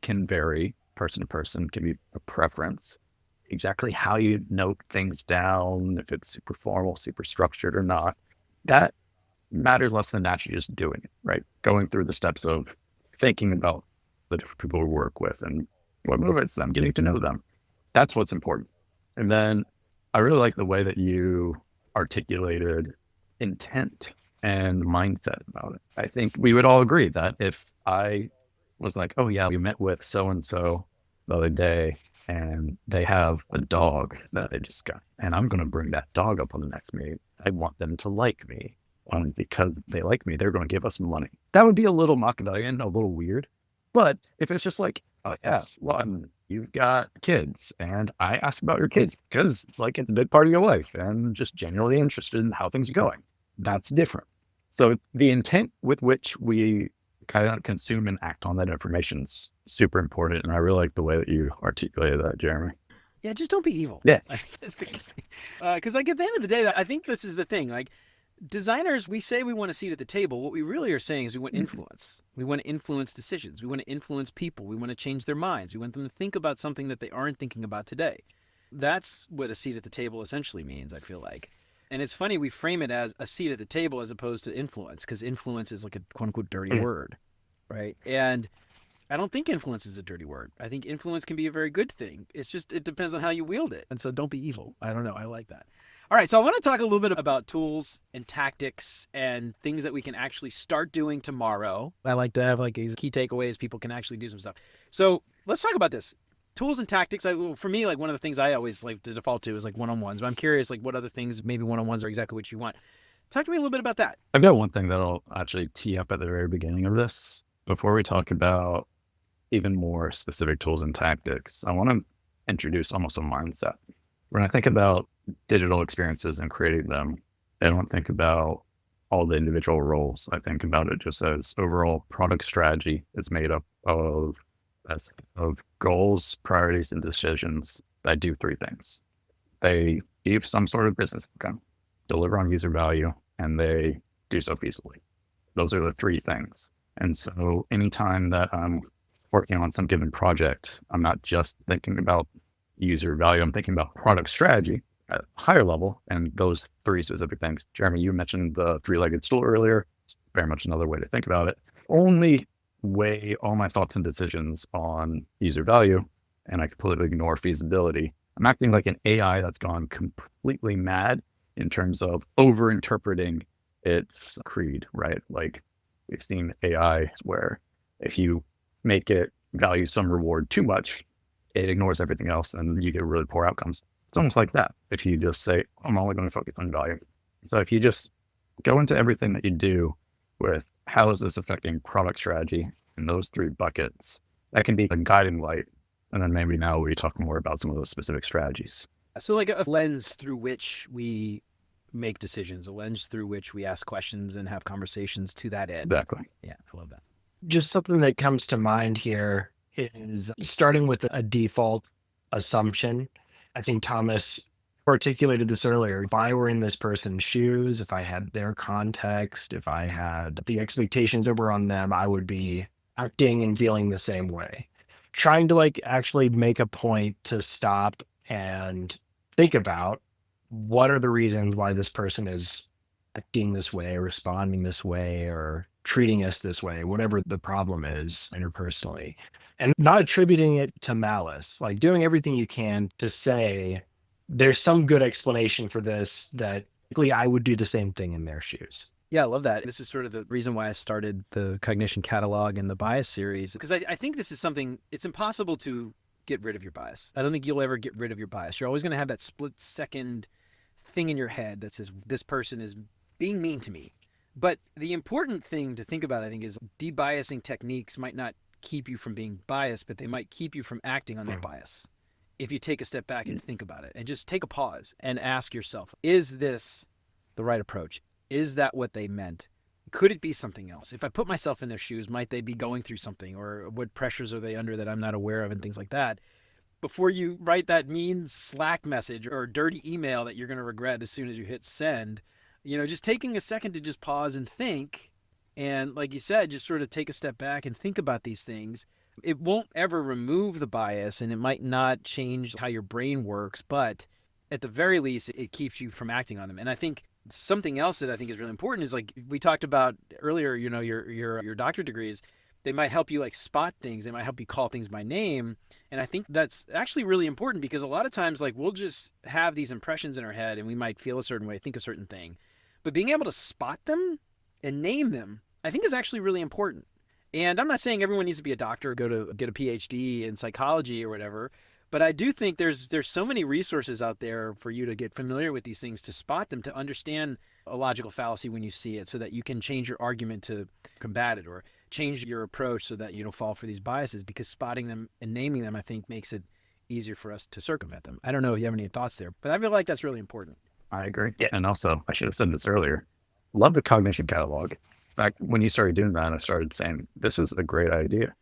can vary person to person, can be a preference. Exactly how you note things down, if it's super formal, super structured or not. that matters less than actually just doing it, right? Going through the steps of thinking about the different people we work with and what motivates them, getting to know them. That's what's important. And then I really like the way that you articulated intent and mindset about it. I think we would all agree that if I was like, oh yeah, we met with so-and-so the other day and they have a dog that they just got, and I'm going to bring that dog up on the next meeting. I want them to like me. Because they like me, they're going to give us money. That would be a little Machiavellian, a little weird. But if it's just like, oh yeah, well, you've got kids, and I ask about your kids because like it's a big part of your life, and just genuinely interested in how things are going. That's different. So the intent with which we kind of consume and act on that information is super important, and I really like the way that you articulated that, Jeremy. Yeah, just don't be evil. Yeah, I think that's the because like at the end of the day, I think this is the thing. Like designers, we say we want a seat at the table. What we really are saying is we want influence. We want to influence decisions. We want to influence people. We want to change their minds. We want them to think about something that they aren't thinking about today. That's what a seat at the table essentially means, I feel like. And it's funny, we frame it as a seat at the table as opposed to influence, because influence is like a quote unquote dirty word, right? And I don't think influence is a dirty word. I think influence can be a very good thing. It's just, it depends on how you wield it. And so don't be evil. I don't know. I like that. All right, so I want to talk a little bit about tools and tactics and things that we can actually start doing tomorrow. I like to have like these key takeaways. People can actually do some stuff. So let's talk about this. Tools and tactics. For me, like one of the things I always like to default to is like one-on-ones. But I'm curious, like what other things, maybe one-on-ones are exactly what you want. Talk to me a little bit about that. I've got one thing that I'll actually tee up at the very beginning of this. Before we talk about even more specific tools and tactics, I want to introduce almost a mindset. When I think about digital experiences and creating them, I don't think about all the individual roles. I think about it just as overall product strategy is made up of goals, priorities, and decisions that do three things. They achieve some sort of business outcome, deliver on user value, and they do so feasibly. Those are the three things. And so anytime that I'm working on some given project, I'm not just thinking about user value, I'm thinking about product strategy at a higher level, and those three specific things. Jeremy, you mentioned the three-legged stool earlier. It's very much another way to think about it. Only weigh all my thoughts and decisions on user value, and I completely ignore feasibility. I'm acting like an AI that's gone completely mad in terms of over-interpreting its creed, right? Like we've seen AI where if you make it value some reward too much, it ignores everything else and you get really poor outcomes. It's almost like that. If you just say, I'm only going to focus on value. So if you just go into everything that you do with how is this affecting product strategy in those three buckets, that can be a guiding light. And then maybe now we talk more about some of those specific strategies. So like a lens through which we make decisions, a lens through which we ask questions and have conversations to that end. Exactly. Yeah, I love that. Just something that comes to mind here is starting with a default assumption. I think Thomas articulated this earlier. If I were in this person's shoes, if I had their context, if I had the expectations that were on them, I would be acting and feeling the same way. Trying to like actually make a point to stop and think about what are the reasons why this person is acting this way, responding this way, or treating us this way, whatever the problem is interpersonally, and not attributing it to malice, like doing everything you can to say there's some good explanation for this, that I would do the same thing in their shoes. Yeah, I love that. This is sort of the reason why I started the Cognition Catalog and the bias series, because I think this is something, it's impossible to get rid of your bias. I don't think you'll ever get rid of your bias. You're always going to have that split second thing in your head that says, this person is being mean to me. But the important thing to think about, I think, is debiasing techniques might not keep you from being biased, but they might keep you from acting on that bias. If you take a step back and think about it and just take a pause and ask yourself, is this the right approach? Is that what they meant? Could it be something else? If I put myself in their shoes, might they be going through something, or what pressures are they under that I'm not aware of, and things like that? Before you write that mean Slack message or dirty email that you're going to regret as soon as you hit send, just taking a second to just pause and think. And like you said, just sort of take a step back and think about these things. It won't ever remove the bias, and it might not change how your brain works, but at the very least, it keeps you from acting on them. And I think something else that I think is really important is like we talked about earlier, you know, your doctorate degrees, they might help you like spot things. They might help you call things by name. And I think that's actually really important because a lot of times like we'll just have these impressions in our head and we might feel a certain way, think a certain thing. But being able to spot them and name them, I think is actually really important. And I'm not saying everyone needs to be a doctor or go to get a PhD in psychology or whatever, but I do think there's so many resources out there for you to get familiar with these things, to spot them, to understand a logical fallacy when you see it so that you can change your argument to combat it or change your approach so that you don't fall for these biases, because spotting them and naming them, I think, makes it easier for us to circumvent them. I don't know if you have any thoughts there, but I feel like that's really important. I agree. Yeah. And also, I should have said this earlier. Love the cognition catalog. In fact, when you started doing that, I started saying, this is a great idea.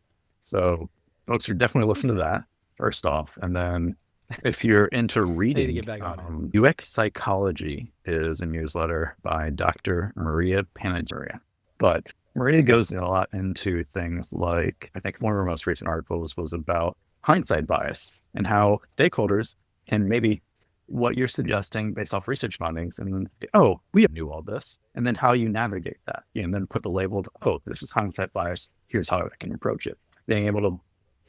So folks are definitely listening to that, first off. And then if you're into reading, get back on UX Psychology is a newsletter by Dr. Maria Panagioria. But Maria goes a lot into things like, I think one of her most recent articles was about hindsight bias and how stakeholders, and maybe what you're suggesting based off research findings, and then, oh, we knew all this, and then how you navigate that, and then put the label of, oh, this is hindsight bias, here's how I can approach it. Being able to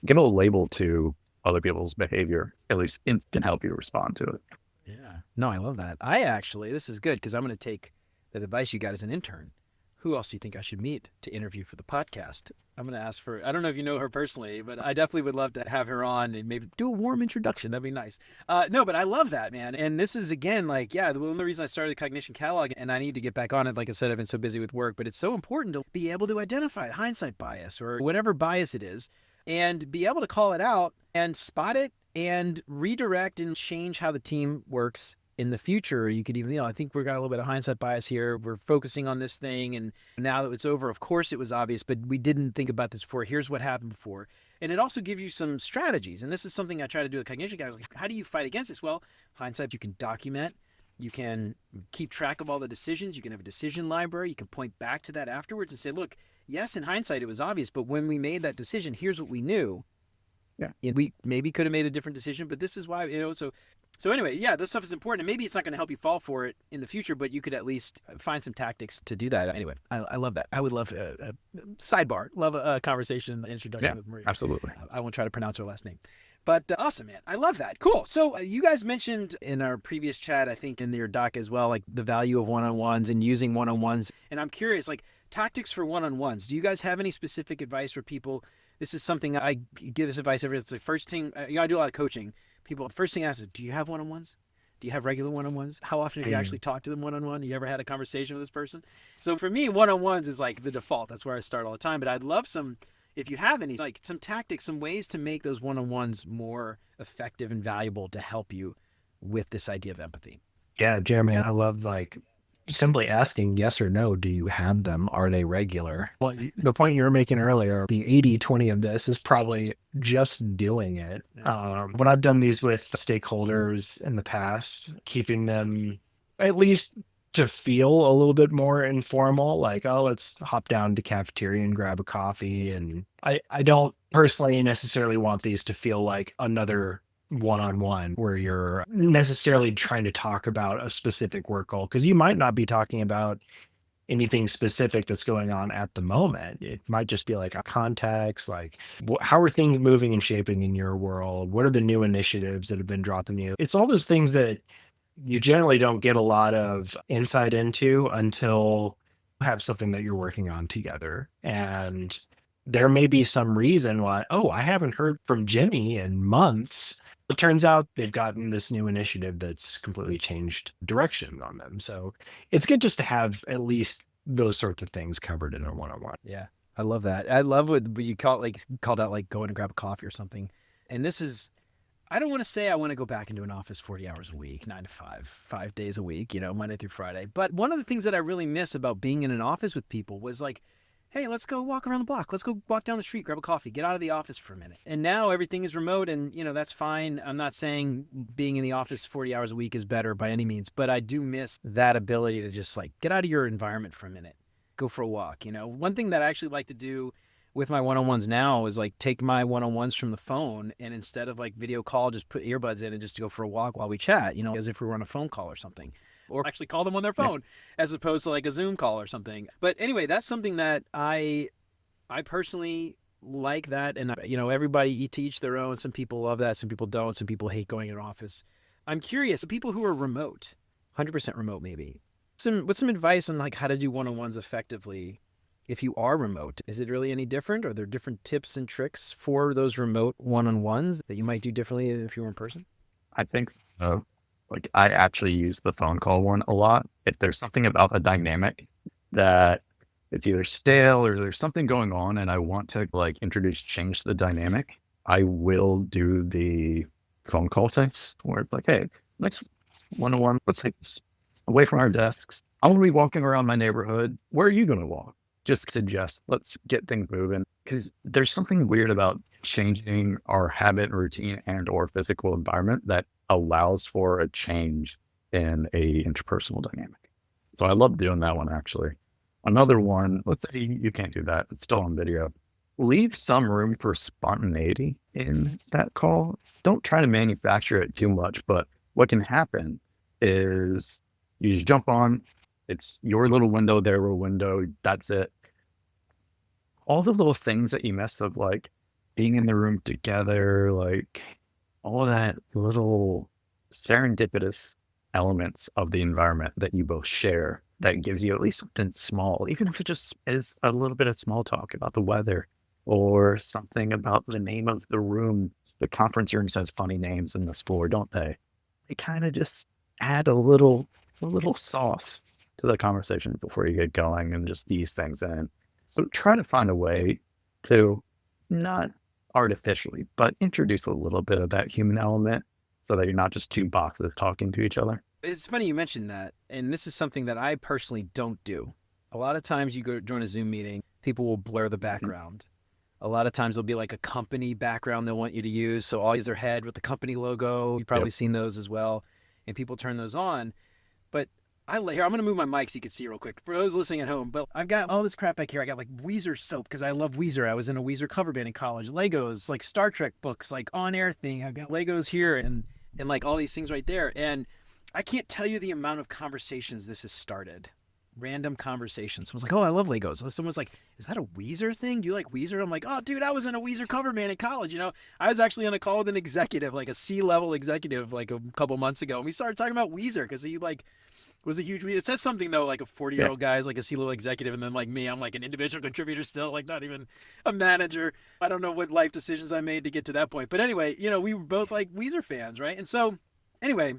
give a label to other people's behavior, at least can help you respond to it. Yeah. No, I love that. This is good because I'm going to take that advice you got as an intern. Who else do you think I should meet to interview for the podcast? I'm going to ask for, I don't know if you know her personally, but I definitely would love to have her on and maybe do a warm introduction. That'd be nice. No, but I love that, man. And this is, again, like, yeah, one of the reasons I started the Cognition Catalog, and I need to get back on it. Like I said, I've been so busy with work, but it's so important to be able to identify hindsight bias or whatever bias it is and be able to call it out and spot it and redirect and change how the team works in the future. You could even, I think we've got a little bit of hindsight bias here. We're focusing on this thing, and now that it's over, of course it was obvious, but we didn't think about this before. Here's what happened before. And it also gives you some strategies. And this is something I try to do with Cognition guys. Like, how do you fight against this? Well, hindsight, you can document, you can keep track of all the decisions. You can have a decision library. You can point back to that afterwards and say, look, yes, in hindsight, it was obvious, but when we made that decision, here's what we knew. Yeah. And we maybe could have made a different decision, but this is why, so anyway, yeah, this stuff is important. And maybe it's not going to help you fall for it in the future, but you could at least find some tactics to do that. Anyway, I love that. I would love a sidebar, love a conversation, introduction with Maria. Absolutely. I won't try to pronounce her last name. But awesome, man. I love that. Cool. So you guys mentioned in our previous chat, I think in your doc as well, like the value of one-on-ones and using one-on-ones. And I'm curious, like tactics for one-on-ones. Do you guys have any specific advice for people? This is something I give this advice every. It's the first thing. I do a lot of coaching. People, first thing I ask is, do you have one-on-ones? Do you have regular one-on-ones? How often have you actually talked to them one-on-one? You ever had a conversation with this person? So for me, one-on-ones is like the default. That's where I start all the time. But I'd love some, if you have any, like some tactics, some ways to make those one-on-ones more effective and valuable to help you with this idea of empathy. Yeah, Jeremy, I love like simply asking yes or no, do you have them? Are they regular? Well, the point you were making earlier, the 80-20 of this is probably just doing it. When I've done these with stakeholders in the past, keeping them at least to feel a little bit more informal, like, oh, let's hop down to the cafeteria and grab a coffee. And I don't personally necessarily want these to feel like another one-on-one where you're necessarily trying to talk about a specific work goal, because you might not be talking about anything specific that's going on at the moment. It might just be like a context, like how are things moving and shaping in your world? What are the new initiatives that have been dropping you? It's all those things that you generally don't get a lot of insight into until you have something that you're working on together. And there may be some reason why, oh, I haven't heard from Jimmy in months. It turns out they've gotten this new initiative that's completely changed direction on them. So it's good just to have at least those sorts of things covered in a one-on-one. Yeah, I love that. I love what you called out like going and grab a coffee or something. And this is, I don't want to say I want to go back into an office 40 hours a week, 9 to 5, 5 days a week, Monday through Friday. But one of the things that I really miss about being in an office with people was like, hey, let's go walk around the block. Let's go walk down the street, grab a coffee, get out of the office for a minute. And now everything is remote and, that's fine. I'm not saying being in the office 40 hours a week is better by any means, but I do miss that ability to just like get out of your environment for a minute, go for a walk. One thing that I actually like to do with my one-on-ones now is like take my one-on-ones from the phone and instead of like video call, just put earbuds in and just go for a walk while we chat, as if we were on a phone call or something. or actually call them on their phone as opposed to like a Zoom call or something. But anyway, that's something that I personally like that. And, everybody to each their own. Some people love that. Some people don't. Some people hate going in an office. I'm curious, people who are remote, 100% remote maybe, what's some advice on like how to do one-on-ones effectively if you are remote? Is it really any different? Are there different tips and tricks for those remote one-on-ones that you might do differently if you were in person? I think like I actually use the phone call one a lot. If there's something about a dynamic that it's either stale or there's something going on and I want to like change the dynamic, I will do the phone call things where it's like, hey, next one-on-one, let's take this away from our desks. I'm going to be walking around my neighborhood. Where are you going to walk? Just suggest, let's get things moving. Because there's something weird about changing our habit, routine, and or physical environment that allows for a change in a interpersonal dynamic. So I love doing that one, actually. Another one, let's say you can't do that. It's still on video. Leave some room for spontaneity in that call. Don't try to manufacture it too much, but what can happen is you just jump on, it's your little window, their little window, that's it. All the little things that you mess up, like being in the room together, like all of that little serendipitous elements of the environment that you both share, that gives you at least something small, even if it just is a little bit of small talk about the weather or something about the name of the room. The conference room says funny names in this floor, don't they? They kind of just add a little sauce to the conversation before you get going and just ease things in. So try to find a way to not artificially, but introduce a little bit of that human element so that you're not just two boxes talking to each other. It's funny you mentioned that. And this is something that I personally don't do. A lot of times you go join a Zoom meeting, people will blur the background. A lot of times there'll be like a company background they'll want you to use. So all use their head with the company logo. You've probably seen those as well. And people turn those on. But I'm going to move my mic so you can see real quick. For those listening at home, but I've got all this crap back here. I got like Weezer soap because I love Weezer. I was in a Weezer cover band in college. Legos, like Star Trek books, like on-air thing. I've got Legos here and like all these things right there. And I can't tell you the amount of conversations this has started. Random conversations. Someone's like, oh, I love Legos. Someone's like, is that a Weezer thing? Do you like Weezer? I'm like, oh, dude, I was in a Weezer cover band in college. I was actually on a call with an executive, like a C-level executive, like a couple months ago. And we started talking about Weezer because he like was a huge, it says something though, like a 40-year-old guy's like a C-level executive. And then like me, I'm like an individual contributor still, like not even a manager. I don't know what life decisions I made to get to that point. But anyway, we were both like Weezer fans, right? And so anyway,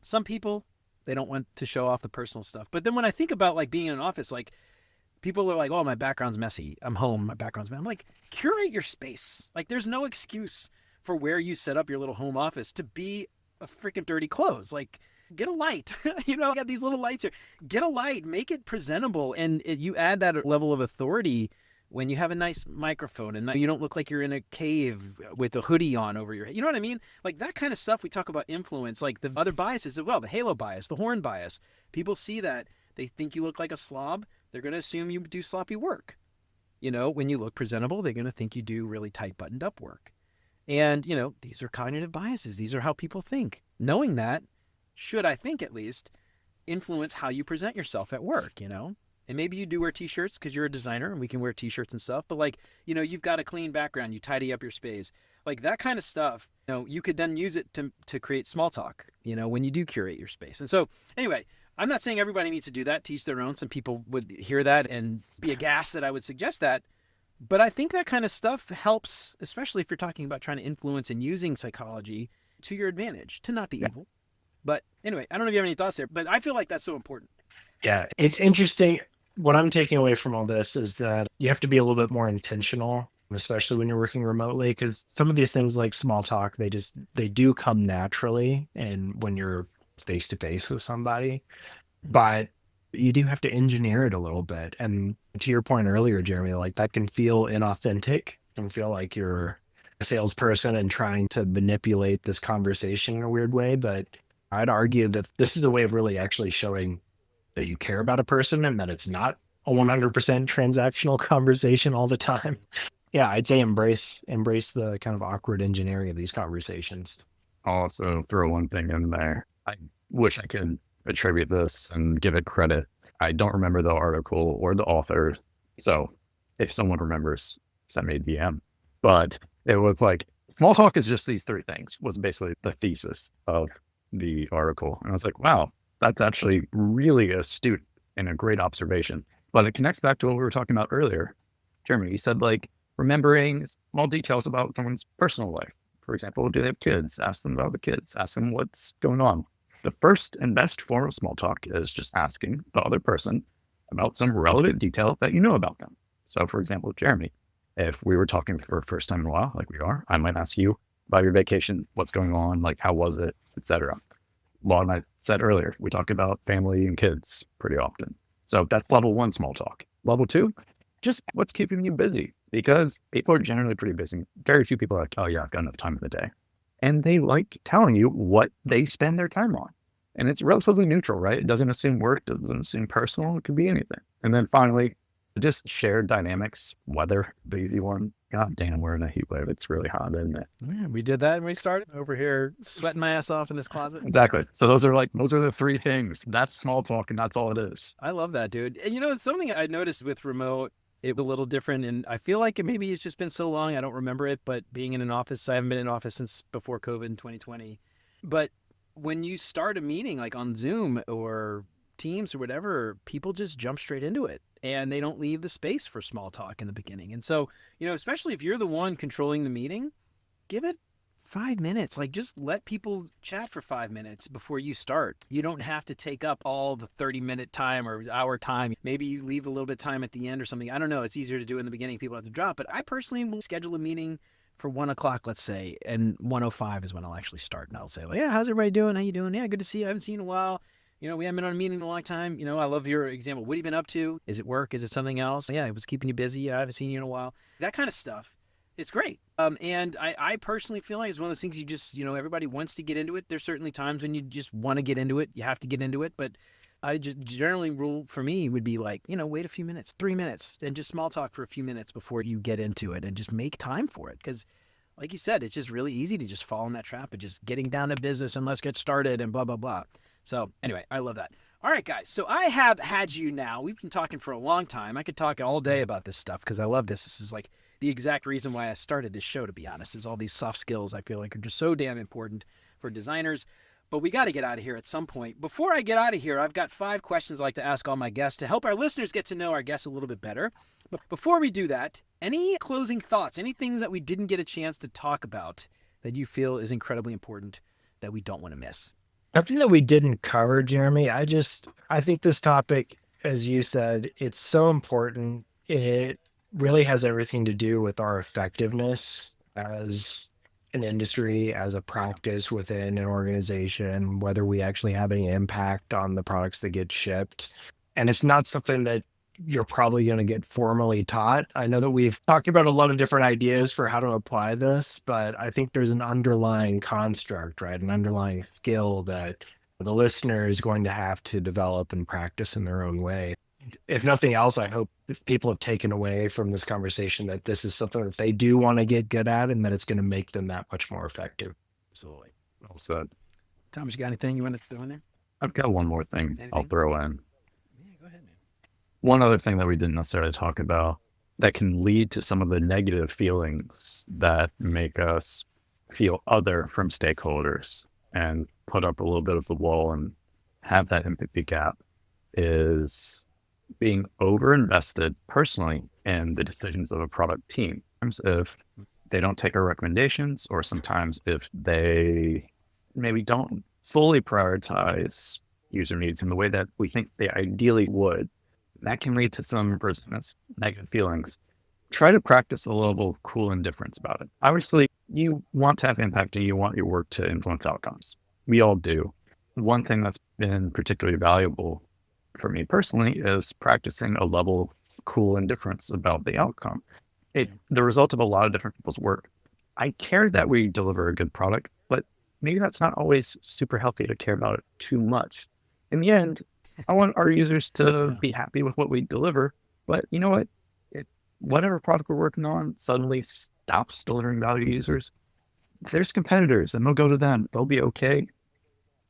some people, they don't want to show off the personal stuff. But then when I think about like being in an office, like people are like, oh, my background's messy. I'm home. My background's messy. I'm like, curate your space. Like there's no excuse for where you set up your little home office to be a freaking dirty clothes. Like get a light, I got these little lights here. Get a light, make it presentable. And you add that level of authority when you have a nice microphone and you don't look like you're in a cave with a hoodie on over your head. You know what I mean? Like that kind of stuff. We talk about influence, like the other biases as well, the halo bias, the horn bias. People see that. They think you look like a slob. They're going to assume you do sloppy work. When you look presentable, they're going to think you do really tight buttoned up work. And, these are cognitive biases. These are how people think. Knowing that, should I think at least, influence how you present yourself at work, And maybe you do wear t-shirts because you're a designer and we can wear t-shirts and stuff. But like, you've got a clean background. You tidy up your space. Like that kind of stuff, you could then use it to create small talk, when you do curate your space. And so anyway, I'm not saying everybody needs to do that, teach their own. Some people would hear that and be aghast that I would suggest that. But I think that kind of stuff helps, especially if you're talking about trying to influence and using psychology to your advantage, to not be evil. But anyway, I don't know if you have any thoughts there, but I feel like that's so important. Yeah, it's interesting. What I'm taking away from all this is that you have to be a little bit more intentional, especially when you're working remotely, because some of these things like small talk, they do come naturally and when you're face to face with somebody, but you do have to engineer it a little bit. And to your point earlier, Jeremy, like that can feel inauthentic and feel like you're a salesperson and trying to manipulate this conversation in a weird way. But I'd argue that this is a way of really actually showing that you care about a person and that it's not a 100% transactional conversation all the time. Yeah, I'd say embrace the kind of awkward engineering of these conversations. I'll also throw one thing in there. I wish I could attribute this and give it credit. I don't remember the article or the author. So if someone remembers, send me a DM. But it was like, small talk is just these three things, was basically the thesis of the article. And I was like, wow, that's actually really astute and a great observation. But it connects back to what we were talking about earlier. Jeremy, you said like remembering small details about someone's personal life. For example, do they have kids? Ask them about the kids. Ask them what's going on. The first and best form of small talk is just asking the other person about some relevant detail that you know about them. So for example, Jeremy, if we were talking for the first time in a while, like we are, I might ask you about your vacation, what's going on, like how was it, etc. Lawton, I said earlier, we talk about family and kids pretty often. So that's level one small talk. Level two, just what's keeping you busy, because people are generally pretty busy. Very few people are like, oh yeah, I've got enough time in the day. And they like telling you what they spend their time on. And it's relatively neutral, right? It doesn't assume work, doesn't assume personal. It could be anything. And then finally, just shared dynamics, weather, the easy one. God damn, we're in a heat wave. It's really hot, isn't it? Yeah, we did that when we started over here, sweating my ass off in this closet. Exactly. So those are the three things. That's small talk, and that's all it is. I love that, dude. And you know, it's something I noticed with remote. It was a little different, and I feel like maybe it's just been so long, I don't remember it, but being in an office, I haven't been in an office since before COVID in 2020. But when you start a meeting like on Zoom or Teams or whatever, people just jump straight into it and they don't leave the space for small talk in the beginning. And so, you know, especially if you're the one controlling the meeting, give it 5 minutes. Like, just let people chat for 5 minutes before you start. You don't have to take up all the 30-minute time or hour time. Maybe you leave a little bit of time at the end or something. I don't know. It's easier to do in the beginning. People have to drop. But I personally will schedule a meeting for 1 o'clock, let's say, and 1:05 is when I'll actually start. And I'll say, like, yeah, how's everybody doing? How you doing? Yeah, good to see you. I haven't seen you in a while. You know, we haven't been on a meeting in a long time. You know, I love your example. What have you been up to? Is it work? Is it something else? Yeah, it was keeping you busy. Yeah, I haven't seen you in a while. That kind of stuff. It's great. And I personally feel like it's one of those things you just, you know, everybody wants to get into it. There's certainly times when you just want to get into it. You have to get into it. But I just generally rule for me would be like, you know, wait a few minutes, 3 minutes, and just small talk for a few minutes before you get into it and just make time for it. Because like you said, it's just really easy to just fall in that trap of just getting down to business and let's get started and blah, blah, blah. So anyway, I love that. All right, guys. So I have had you now. We've been talking for a long time. I could talk all day about this stuff because I love this. This is like the exact reason why I started this show, to be honest, is all these soft skills I feel like are just so damn important for designers. But we got to get out of here at some point. Before I get out of here, I've got 5 questions I'd like to ask all my guests to help our listeners get to know our guests a little bit better. But before we do that, any closing thoughts, any things that we didn't get a chance to talk about that you feel is incredibly important that we don't want to miss? Something that we didn't cover, Jeremy, I think this topic, as you said, it's so important. It really has everything to do with our effectiveness as an industry, as a practice within an organization, whether we actually have any impact on the products that get shipped. And it's not something that you're probably going to get formally taught. I know that we've talked about a lot of different ideas for how to apply this, but I think there's an underlying construct, right? An underlying skill that the listener is going to have to develop and practice in their own way. If nothing else, I hope that people have taken away from this conversation that this is something that they do want to get good at and that it's going to make them that much more effective. Absolutely. Well said. Thomas, you got anything you want to throw in there? I've got one more thing Anything? I'll throw in. Yeah, go ahead, man. One other thing that we didn't necessarily talk about that can lead to some of the negative feelings that make us feel other from stakeholders and put up a little bit of the wall and have that empathy gap is being over-invested personally in the decisions of a product team. If they don't take our recommendations, or sometimes if they maybe don't fully prioritize user needs in the way that we think they ideally would, that can lead to some resentments, negative feelings. Try to practice a level of cool indifference about it. Obviously, you want to have impact and you want your work to influence outcomes. We all do. One thing that's been particularly valuable for me personally is practicing a level of cool indifference about the outcome. The result of a lot of different people's work. I care that we deliver a good product, but maybe that's not always super healthy to care about it too much. In the end, I want our users to be happy with what we deliver, but you know what? Whatever product we're working on suddenly stops delivering value to users, there's competitors and they'll go to them. They'll be okay.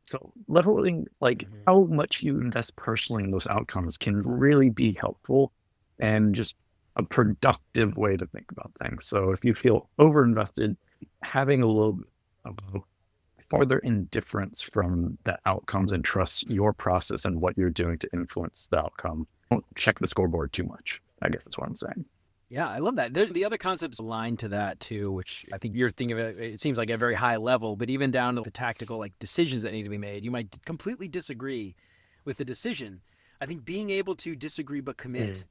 So leveling, like how much you invest personally in those outcomes can really be helpful and just a productive way to think about things. So if you feel overinvested, having a little bit of a farther indifference from the outcomes and trust your process and what you're doing to influence the outcome. Don't check the scoreboard too much, I guess that's what I'm saying. Yeah, I love that. The other concepts aligned to that too, which I think you're thinking of it seems like a very high level, but even down to the tactical like decisions that need to be made. You might completely disagree with the decision. I think being able to disagree but commit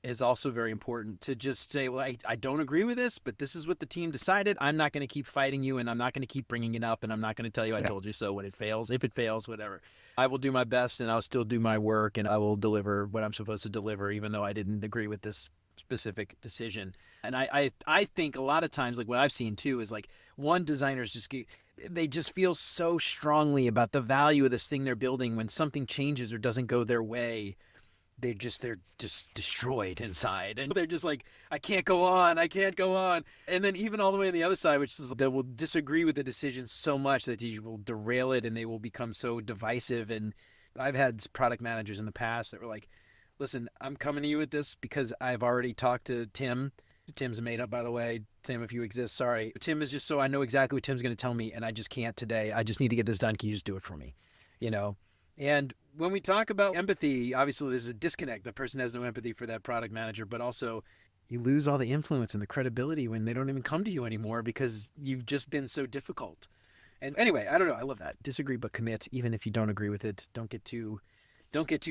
is also very important, to just say, well, I don't agree with this, but this is what the team decided. I'm not going to keep fighting you, and I'm not going to keep bringing it up, and I'm not going to tell you I told you so when it fails. If it fails, whatever. I will do my best, and I'll still do my work, and I will deliver what I'm supposed to deliver, even though I didn't agree with this specific decision. And I think a lot of times, like what I've seen too, is like one designers they just feel so strongly about the value of this thing they're building. When something changes or doesn't go their way, they're just destroyed inside, and they're just like, I can't go on. And then even all the way on the other side, which is they will disagree with the decision so much that you will derail it, and they will become so divisive. And I've had product managers in the past that were like, listen, I'm coming to you with this because I've already talked to Tim. Tim's made up, by the way. Tim, if you exist, sorry. Tim is just so I know exactly what Tim's going to tell me, and I just can't today. I just need to get this done. Can you just do it for me? And when we talk about empathy, obviously there's a disconnect. The person has no empathy for that product manager, but also you lose all the influence and the credibility when they don't even come to you anymore because you've just been so difficult. And anyway, I don't know. I love that. Disagree but commit, even if you don't agree with it. Don't get too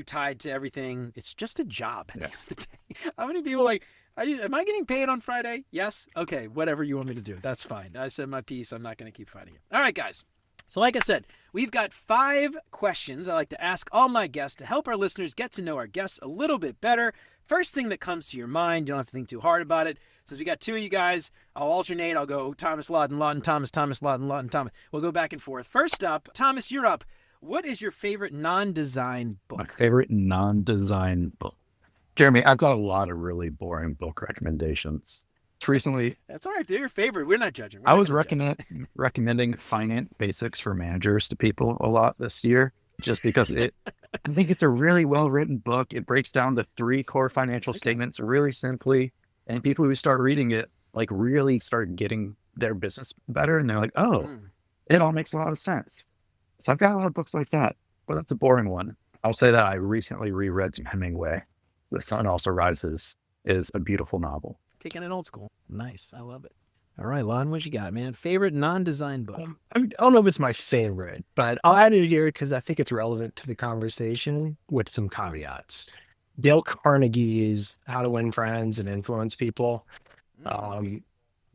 tied to everything. It's just a job at the end of the day. How many people am I getting paid on Friday? Yes. Okay. Whatever you want me to do. That's fine. I said my piece. I'm not going to keep fighting it. All right, guys. So like I said, we've got 5 questions I like to ask all my guests to help our listeners get to know our guests a little bit better. First thing that comes to your mind, you don't have to think too hard about it. Since we got 2 of you guys, I'll alternate. I'll go Thomas, Lawton, Lawton, Thomas, Thomas, Lawton, Lawton, Thomas. We'll go back and forth. First up, Thomas, you're up. What is your favorite non-design book? My favorite non-design book. Jeremy, I've got a lot of really boring book recommendations. Recently, that's all right. They're your favorite. We're not judging. I was recommending Finance Basics for Managers to people a lot this year, just because I think it's a really well-written book. It breaks down the 3 core financial statements really simply, and people who start reading it like really start getting their business better, and they're like, oh, it all makes a lot of sense. So I've got a lot of books like that, but that's a boring one. I'll say that I recently reread some Hemingway. The Sun Also Rises is a beautiful novel. Kicking it old school. Nice. I love it. All right, Lon, what you got, man? Favorite non-design book? I don't know if it's my favorite, but I'll add it here because I think it's relevant to the conversation with some caveats. Dale Carnegie's How to Win Friends and Influence People.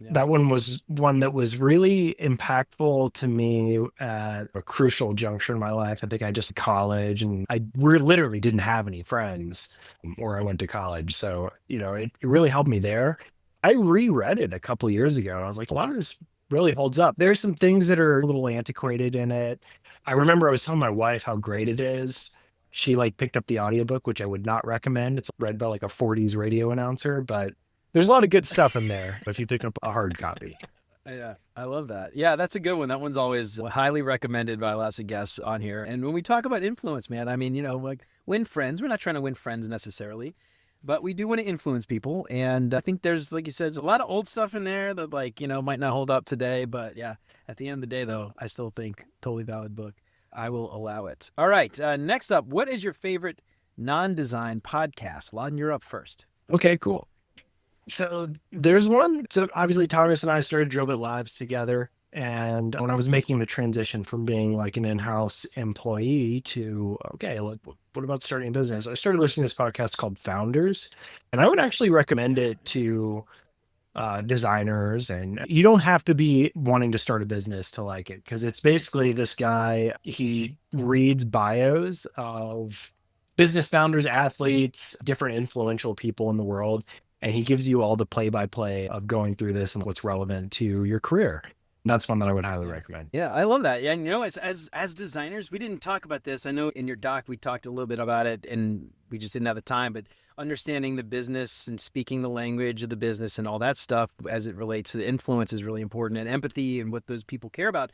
That one was one that was really impactful to me at a crucial juncture in my life. I think I just college, and I literally didn't have any friends where I went to college. So, it really helped me there. I reread it a couple of years ago, and I was like, a lot of this really holds up. There's some things that are a little antiquated in it. I remember I was telling my wife how great it is. She picked up the audiobook, which I would not recommend. It's read by a 40s radio announcer, but there's a lot of good stuff in there if you pick up a hard copy. Yeah, I love that. Yeah, that's a good one. That one's always highly recommended by lots of guests on here. And when we talk about influence, man, I mean, win friends. We're not trying to win friends necessarily, but we do want to influence people. And I think there's, like you said, there's a lot of old stuff in there that might not hold up today. But yeah, at the end of the day, though, I still think totally valid book. I will allow it. All right. Next up, what is your favorite non-design podcast? Lawton, you're up first. Okay, cool. So there's one. So obviously Thomas and I started Drillbit Labs together. And when I was making the transition from being an in-house employee to, what about starting a business? I started listening to this podcast called Founders. And I would actually recommend it to designers. And you don't have to be wanting to start a business to like it, because it's basically this guy, he reads bios of business founders, athletes, different influential people in the world. And he gives you all the play-by-play of going through this and what's relevant to your career. And that's one that I would highly recommend. Yeah, I love that. Yeah, as designers, we didn't talk about this. I know in your doc we talked a little bit about it, and we just didn't have the time. But understanding the business and speaking the language of the business and all that stuff as it relates to the influence is really important, and empathy and what those people care about.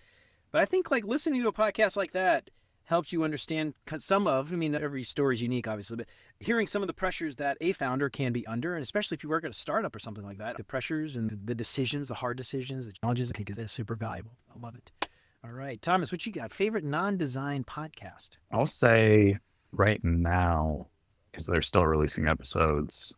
But I think like listening to a podcast like that helps you understand every story is unique, obviously, but hearing some of the pressures that a founder can be under, and especially if you work at a startup or something like that, the pressures and the decisions, the hard decisions, the challenges, I think is super valuable. I love it. All right, Thomas, what you got? Favorite non-design podcast? I'll say right now, because they're still releasing episodes,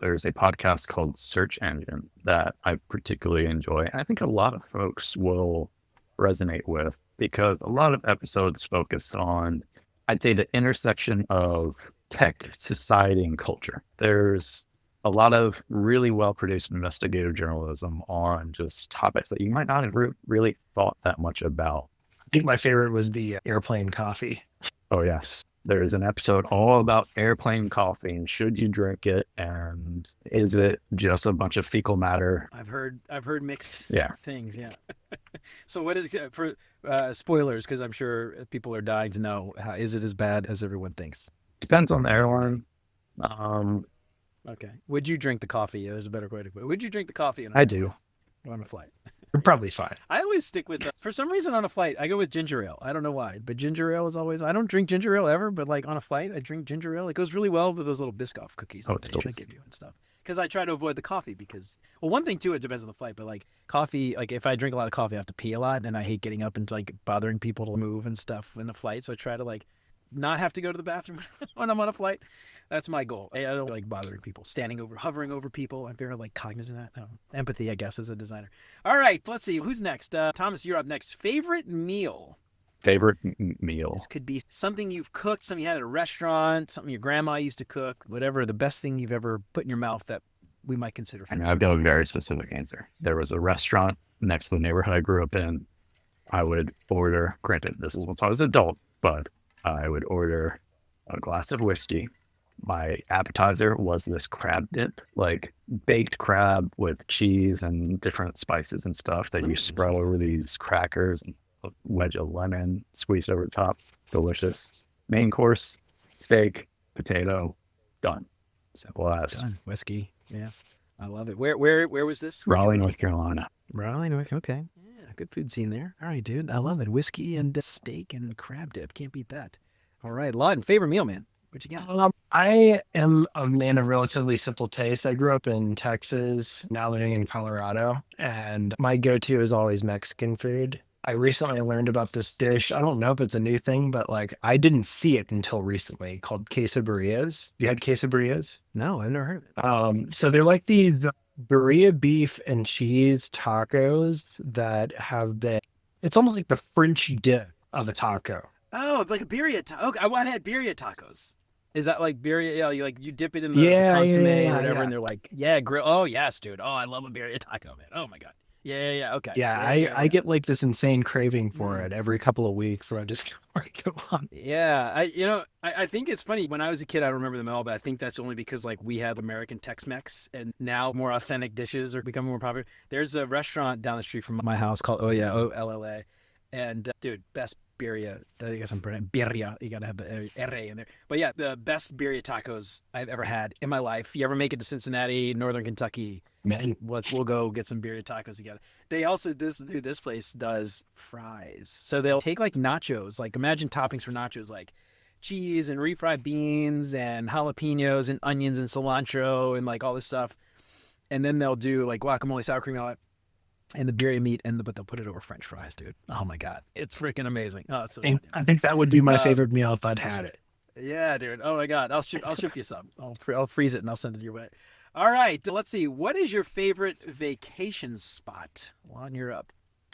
there's a podcast called Search Engine that I particularly enjoy. I think a lot of folks will resonate with because a lot of episodes focus on, I'd say, the intersection of tech, society, and culture. There's a lot of really well-produced investigative journalism on just topics that you might not have really thought that much about. I think my favorite was the airplane coffee. Oh, yes. There is an episode all about airplane coffee and should you drink it, and is it just a bunch of fecal matter? I've heard mixed things. Yeah. So what is for spoilers? Because I'm sure people are dying to know. Is it as bad as everyone thinks? Depends on the airline. Okay. Would you drink the coffee? There's a better way to put it. Would you drink the coffee? I do. On a flight. We're probably fine. I always stick with, for some reason on a flight, I go with ginger ale. I don't know why, but ginger ale is always, I don't drink ginger ale ever, but like on a flight, I drink ginger ale. It goes really well with those little Biscoff cookies that they usually give you and stuff. Because I try to avoid the coffee because, well, one thing too, it depends on the flight, but like coffee, like if I drink a lot of coffee, I have to pee a lot and I hate getting up and like bothering people to move and stuff in the flight. So I try to like not have to go to the bathroom when I'm on a flight. That's my goal. I don't like bothering people, hovering over people. I'm very like cognizant of that. I don't know. Empathy, I guess, as a designer. All right, let's see. Who's next? Thomas, you're up next. Favorite meal? Favorite meal? This could be something you've cooked, something you had at a restaurant, something your grandma used to cook, whatever. The best thing you've ever put in your mouth that we might consider. I know I've got a very specific answer. There was a restaurant next to the neighborhood I grew up in. I would order, granted, this is once I was an adult, but I would order a glass of whiskey. My appetizer was this crab dip, like baked crab with cheese and different spices and stuff that you spread over these crackers and a wedge of lemon squeezed over the top. Delicious. Main course, steak, potato, done. Simple as. Done. Whiskey. Yeah. I love it. Where was this? Raleigh, North Carolina. Raleigh, North Carolina. Okay. Yeah, good food scene there. All right, dude. I love it. Whiskey and steak and crab dip. Can't beat that. All right. Lawton, favorite meal, man. What you got? I am a man of relatively simple taste. I grew up in Texas, now living in Colorado, and my go-to is always Mexican food. I recently learned about this dish. I don't know if it's a new thing, but like I didn't see it until recently, called quesadillas. You had quesadillas? No, I've never heard of it. So they're like the birria beef and cheese tacos that have been, it's almost like the French dip of a taco. Oh, like a birria taco. Okay, I had birria tacos. Is that like birria? Yeah, you dip it in the consomme or whatever, and they're like, grill. Oh, yes, dude. Oh, I love a birria taco, man. Oh my God. Yeah. Okay. Yeah, I get like this insane craving for it every couple of weeks where I just go on. Yeah, I think it's funny. When I was a kid, I don't remember them all, but I think that's only because like we had American Tex-Mex, and now more authentic dishes are becoming more popular. There's a restaurant down the street from my house called Olla, and dude, best birria. I guess I'm pronouncing birria. You gotta have the R in there. But yeah, the best birria tacos I've ever had in my life. You ever make it to Cincinnati, Northern Kentucky? Man, we'll go get some birria tacos together. They also this place does fries. So they'll take like nachos, like imagine toppings for nachos, like cheese and refried beans and jalapenos and onions and cilantro and like all this stuff. And then they'll do like guacamole, sour cream, all that. And the birria meat, but they'll put it over French fries, dude. Oh my God, it's freaking amazing. Oh, it's so funny. I think that would be my favorite meal if I'd had it. Yeah, dude. Oh my God, I'll ship you some. I'll freeze it and I'll send it your way. All right, let's see. What is your favorite vacation spot? Lawton, you're up.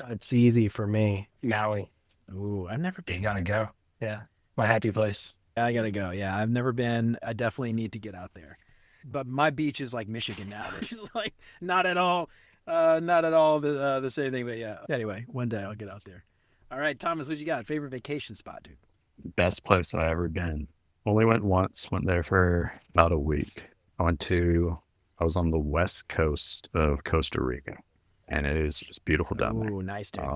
It's easy for me. Maui. Ooh, I've never been. You gotta go. Yeah, my happy place. I gotta go. Yeah, I've never been. I definitely need to get out there. But my beach is like Michigan now. It's just like not at all the same thing. But yeah. Anyway, one day I'll get out there. All right, Thomas, what you got? Favorite vacation spot, dude? Best place I've ever been. Only went once. Went there for about a week. I was on the west coast of Costa Rica, and it is just beautiful down there. Ooh, nice, dude.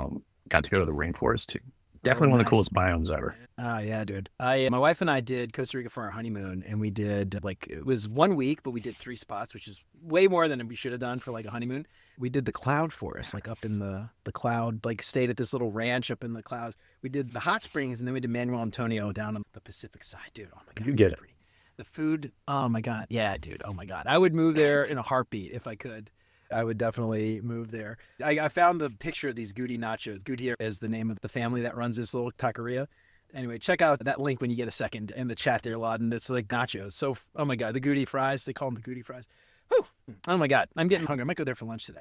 Got to go to the rainforest too. Definitely Oh, one of the nice. coolest biomes ever. Yeah, dude. My wife and I did Costa Rica for our honeymoon, and we did it was 1 week, but we did 3 spots, which is way more than we should have done for like a honeymoon. We did the cloud forest, like up in the cloud, like stayed at this little ranch up in the clouds. We did the hot springs, and then we did Manuel Antonio down on the Pacific side, dude. Oh my god, You it's get so it. pretty. The food, oh my god, yeah, dude. Oh my god, I would move there in a heartbeat if I could. I would definitely move there. I found the picture of these Goody nachos. Goody is the name of the family that runs this little taqueria. Anyway, check out that link when you get a second in the chat there, Lawton. It's like nachos. So, oh my God, the Goody fries. They call them the Goody fries. Whew. Oh my God, I'm getting hungry. I might go there for lunch today.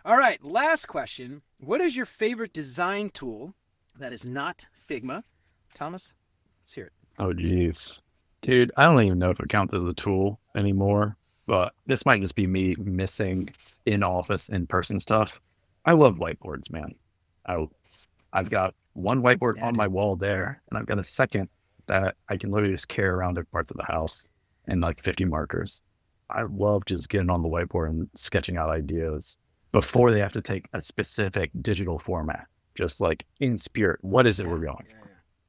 All right, last question. What is your favorite design tool that is not Figma? Thomas, let's hear it. Oh, geez. Dude, I don't even know if it counts as a tool anymore, but this might just be me missing in-office, in-person stuff. I love whiteboards, man. I've got one whiteboard on my wall there, and I've got a second that I can literally just carry around different parts of the house and like 50 markers. I love just getting on the whiteboard and sketching out ideas before they have to take a specific digital format. Just like in spirit, what is it we're going for?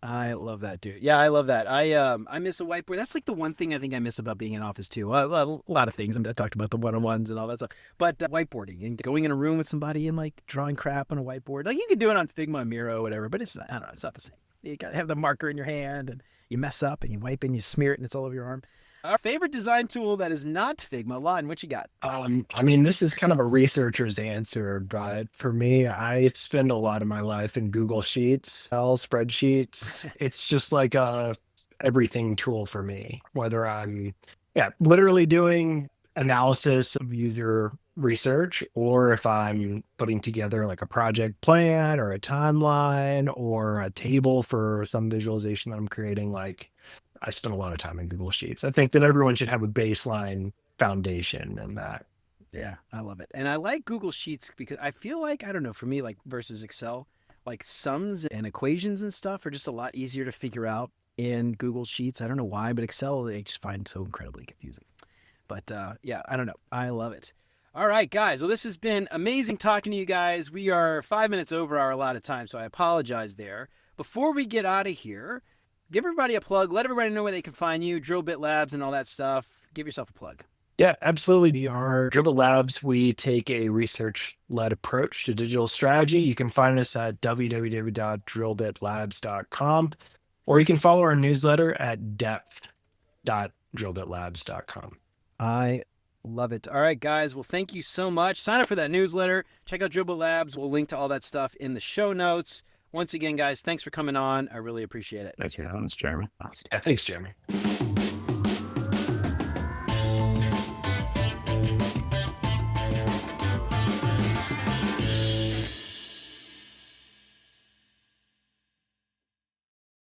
I love that, dude. Yeah, I love that. I miss a whiteboard. That's like the one thing I think I miss about being in office too. A lot of things. I talked about the one-on-ones and all that stuff, but whiteboarding and going in a room with somebody and like drawing crap on a whiteboard. Like you can do it on Figma, Miro, whatever, but it's I don't know. It's not the same. You gotta have the marker in your hand, and you mess up, and you wipe, and you smear it, and it's all over your arm. Our favorite design tool that is not Figma. Lawton, what you got? I mean, this is kind of a researcher's answer, but for me, I spend a lot of my life in Google Sheets, Excel spreadsheets. It's just like a everything tool for me, whether I'm, literally doing analysis of user research, or if I'm putting together like a project plan or a timeline or a table for some visualization that I'm creating. Like, I spend a lot of time in Google Sheets. I think that everyone should have a baseline foundation in that. Yeah, I love it. And I like Google Sheets because I feel like, I don't know, for me, like versus Excel, like sums and equations and stuff are just a lot easier to figure out in Google Sheets. I don't know why, but Excel, I just find so incredibly confusing. But yeah, I don't know. I love it. All right, guys. Well, this has been amazing talking to you guys. We are 5 minutes over our allotted time, so I apologize there. Before we get out of here, give everybody a plug. Let everybody know where they can find you, Drillbit Labs and all that stuff. Give yourself a plug. Yeah, absolutely. We are Drillbit Labs. We take a research-led approach to digital strategy. You can find us at www.drillbitlabs.com, or you can follow our newsletter at depth.drillbitlabs.com. I love it. All right, guys. Well, thank you so much. Sign up for that newsletter. Check out Drillbit Labs. We'll link to all that stuff in the show notes. Once again, guys, thanks for coming on. I really appreciate it. Thanks for having us, Jeremy. Yeah, thanks, Jeremy.